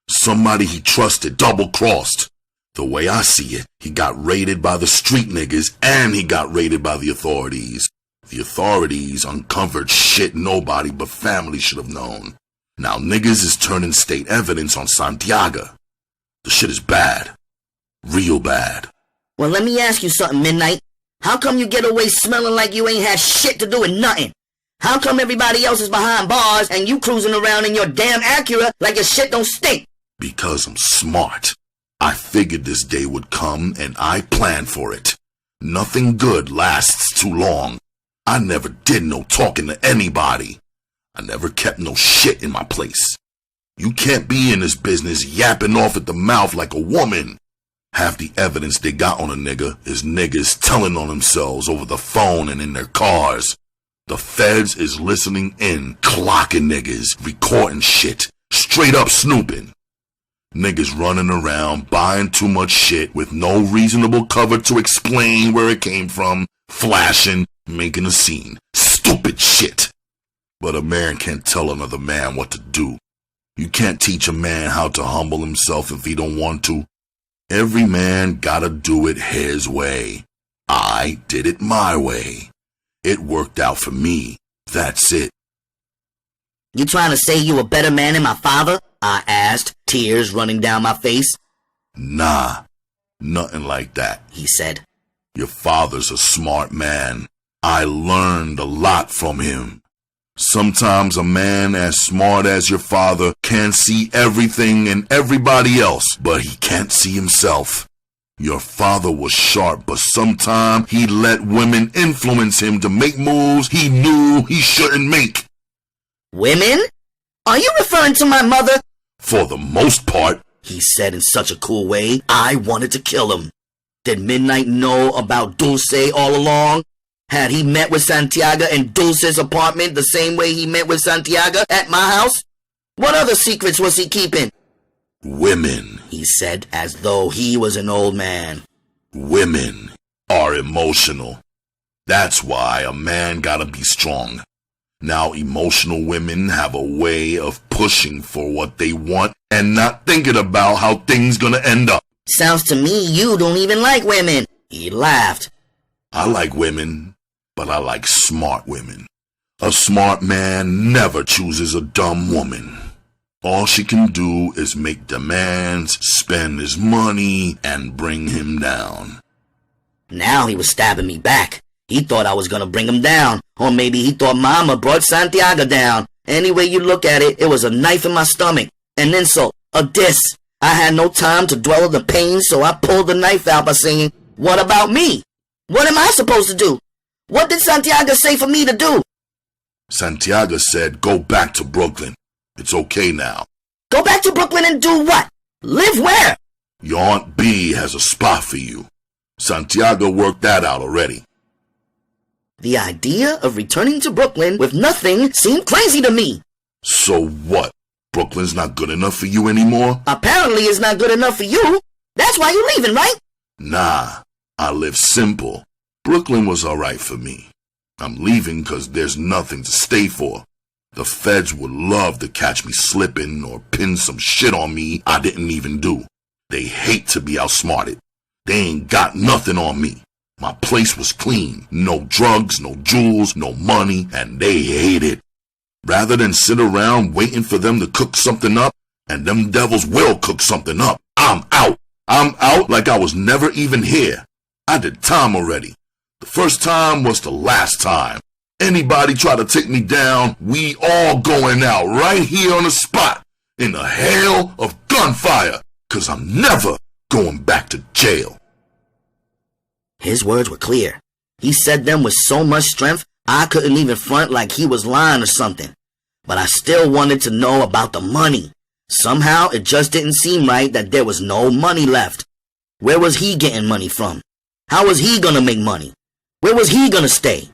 Somebody he trusted double-crossed. The way I see it, he got raided by the street niggas and he got raided by the authorities. The authorities uncovered shit nobody but family should have known. Now niggas is turning state evidence on Souljah. The shit is bad. Real bad. Well, let me ask you something, Midnight. How come you get away smelling like you ain't had shit to do with nothing? How come everybody else is behind bars and you cruising around in your damn Acura like your shit don't stink? Because I'm smart. I figured this day would come and I planned for it. Nothing good lasts too long. I never did no talking to anybody. I never kept no shit in my place. You can't be in this business yapping off at the mouth like a woman. Half the evidence they got on a nigga is niggas telling on themselves over the phone and in their cars. The feds is listening in, clocking niggas, recording shit, straight up snooping. Niggas running around buying too much shit with no reasonable cover to explain where it came from, flashing, making a scene. Stupid shit. But a man can't tell another man what to do. You can't teach a man how to humble himself if he don't want to. Every man gotta do it his way. I did it my way. It worked out for me. That's it. You trying to say you a better man than my father? I asked, tears running down my face. Nah, nothing like that, he said. Your father's a smart man. I learned a lot from him. Sometimes a man as smart as your father can see everything in everybody else, but he can't see himself. Your father was sharp, but sometimes he let women influence him to make moves he knew he shouldn't make. Women? Are you referring to my mother? For the most part, he said in such a cool way, I wanted to kill him. Did Midnight know about Dulce all along? Had he met with Souljah in Dulce's apartment the same way he met with Souljah at my house? What other secrets was he keeping? Women, he said, as though he was an old man. Women are emotional. That's why a man gotta be strong. Now emotional women have a way of pushing for what they want and not thinking about how things gonna end up. Sounds to me you don't even like women. He laughed. I like women, but I like smart women. A smart man never chooses a dumb woman. All she can do is make demands, spend his money, and bring him down. Now he was stabbing me back. He thought I was gonna bring him down, or maybe he thought Mama brought Santiago down. Any way you look at it, it was a knife in my stomach, an insult, a diss. I had no time to dwell on the pain, so I pulled the knife out by saying, "What about me? What am I supposed to do? What did Santiago say for me to do?" Santiago said, go back to Brooklyn. It's okay now. Go back to Brooklyn and do what? Live where? Your Aunt B has a spot for you. Santiago worked that out already. The idea of returning to Brooklyn with nothing seemed crazy to me. So what? Brooklyn's not good enough for you anymore? Apparently it's not good enough for you. That's why you're leaving, right? Nah, I live simple. Brooklyn was alright for me. I'm leaving 'cause there's nothing to stay for. The feds would love to catch me slipping or pin some shit on me I didn't even do. They hate to be outsmarted. They ain't got nothing on me. My place was clean. No drugs, no jewels, no money, and they hate it. Rather than sit around waiting for them to cook something up, and them devils will cook something up, I'm out. I'm out like I was never even here. I did time already. The first time was the last time. Anybody try to take me down, we all going out right here on the spot in a hail of gunfire, 'cause I'm never going back to jail. His words were clear. He said them with so much strength, I couldn't even front like he was lying or something. But I still wanted to know about the money. Somehow it just didn't seem right that there was no money left. Where was he getting money from? How was he gonna make money? Where was he gonna stay?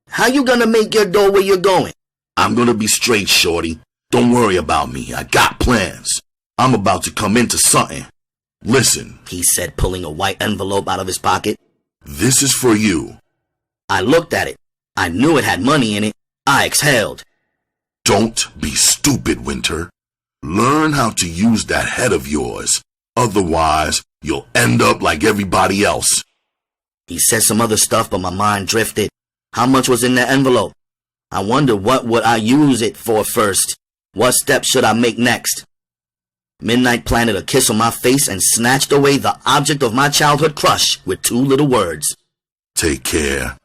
How you gonna make your dough where you're going? I'm gonna be straight, shorty. Don't worry about me. I got plans. I'm about to come into something. Listen, He said, pulling a white envelope out of his pocket. this is for you. I looked at it. I knew it had money in it. I exhaled. Don't be stupid, Winter. Learn how to use that head of yours. Otherwise, you'll end up like everybody else. He said some other stuff, but my mind drifted. How much was in that envelope? I wondered what would I use it for first. What steps should I make next? Midnight planted a kiss on my face and snatched away the object of my childhood crush with 2 little words. Take care.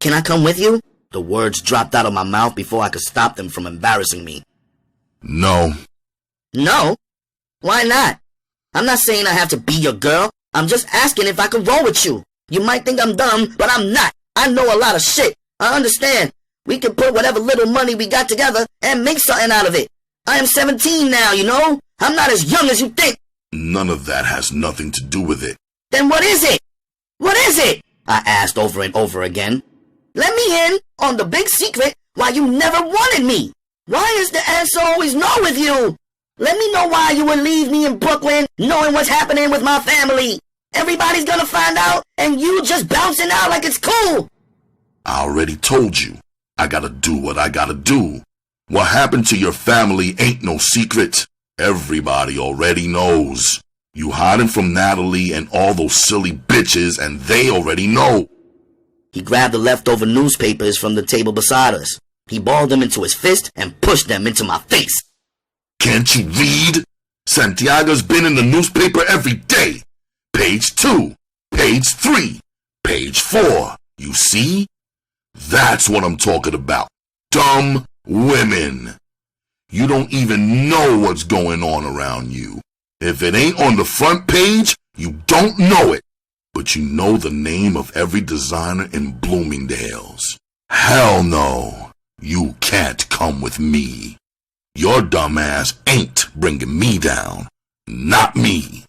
Can I come with you? The words dropped out of my mouth before I could stop them from embarrassing me. No. No? Why not? I'm not saying I have to be your girl. I'm just asking if I can roll with you. You might think I'm dumb, but I'm not. I know a lot of shit. I understand. We can put whatever little money we got together and make something out of it. I am 17 now, you know? I'm not as young as you think. None of that has nothing to do with it. Then what is it? What is it? I asked over and over again. Let me in on the big secret why you never wanted me. Why is the answer always no with you? Let me know why you would leave me in Brooklyn knowing what's happening with my family. Everybody's gonna find out and you just bouncing out like it's cool. I already told you. I gotta do what I gotta do. What happened to your family ain't no secret. Everybody already knows. You hiding from Natalie and all those silly bitches, and they already know. He grabbed the leftover newspapers from the table beside us. He balled them into his fist and pushed them into my face. Can't you read? Santiago's been in the newspaper every day. Page 2, page 3, page 4. You see? That's what I'm talking about. Dumb women. You don't even know what's going on around you. If it ain't on the front page, you don't know it. But you know the name of every designer in Bloomingdale's. Hell no. You can't come with me. Your dumb ass ain't bringing me down. Not me.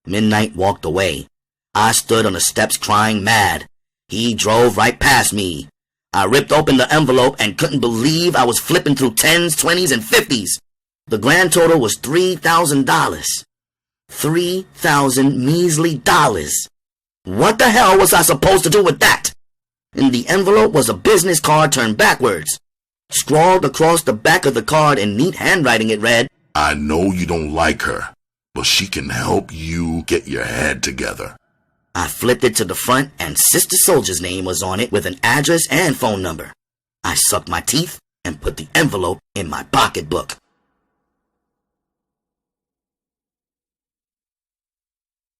Midnight walked away. I stood on the steps crying mad. He drove right past me. I ripped open the envelope and couldn't believe I was flipping through 10s, 20s, and 50s. The grand total was $3,000. 3,000 measly dollars. What the hell was I supposed to do with that? In the envelope was a business card turned backwards. Scrawled across the back of the card in neat handwriting it read, I know you don't like her, but she can help you get your head together. I flipped it to the front and Sister Souljah's name was on it with an address and phone number. I sucked my teeth and put the envelope in my pocketbook.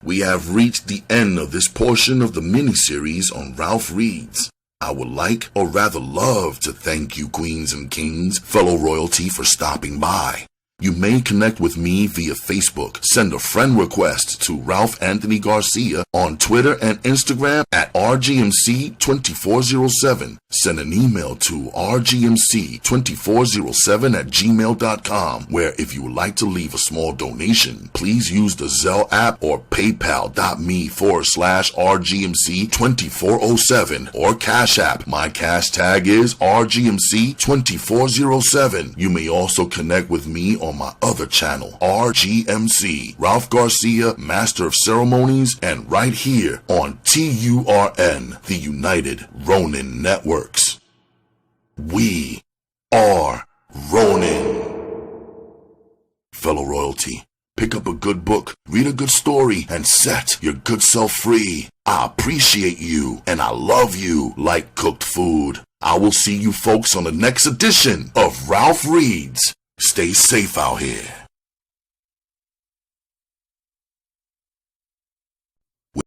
We have reached the end of this portion of the miniseries on Ralph Reads. I would like, or rather love, to thank you, queens and kings, fellow royalty, for stopping by. You may connect with me via Facebook. Send a friend request to Ralph Anthony Garcia on Twitter and Instagram at RGMC2407. Send an email to rgmc2407@gmail.com, where if you would like to leave a small donation, please use the Zelle app or paypal.me/RGMC2407 or Cash App. My cash tag is RGMC2407. You may also connect with me on my other channel, RGMC, Ralph Garcia, Master of Ceremonies, and right here on TURN, the United Ronin Networks. We are Ronin. Fellow royalty, pick up a good book, read a good story, and set your good self free. I appreciate you, and I love you like cooked food. I will see you folks on the next edition of Ralph Reads. Stay safe out here.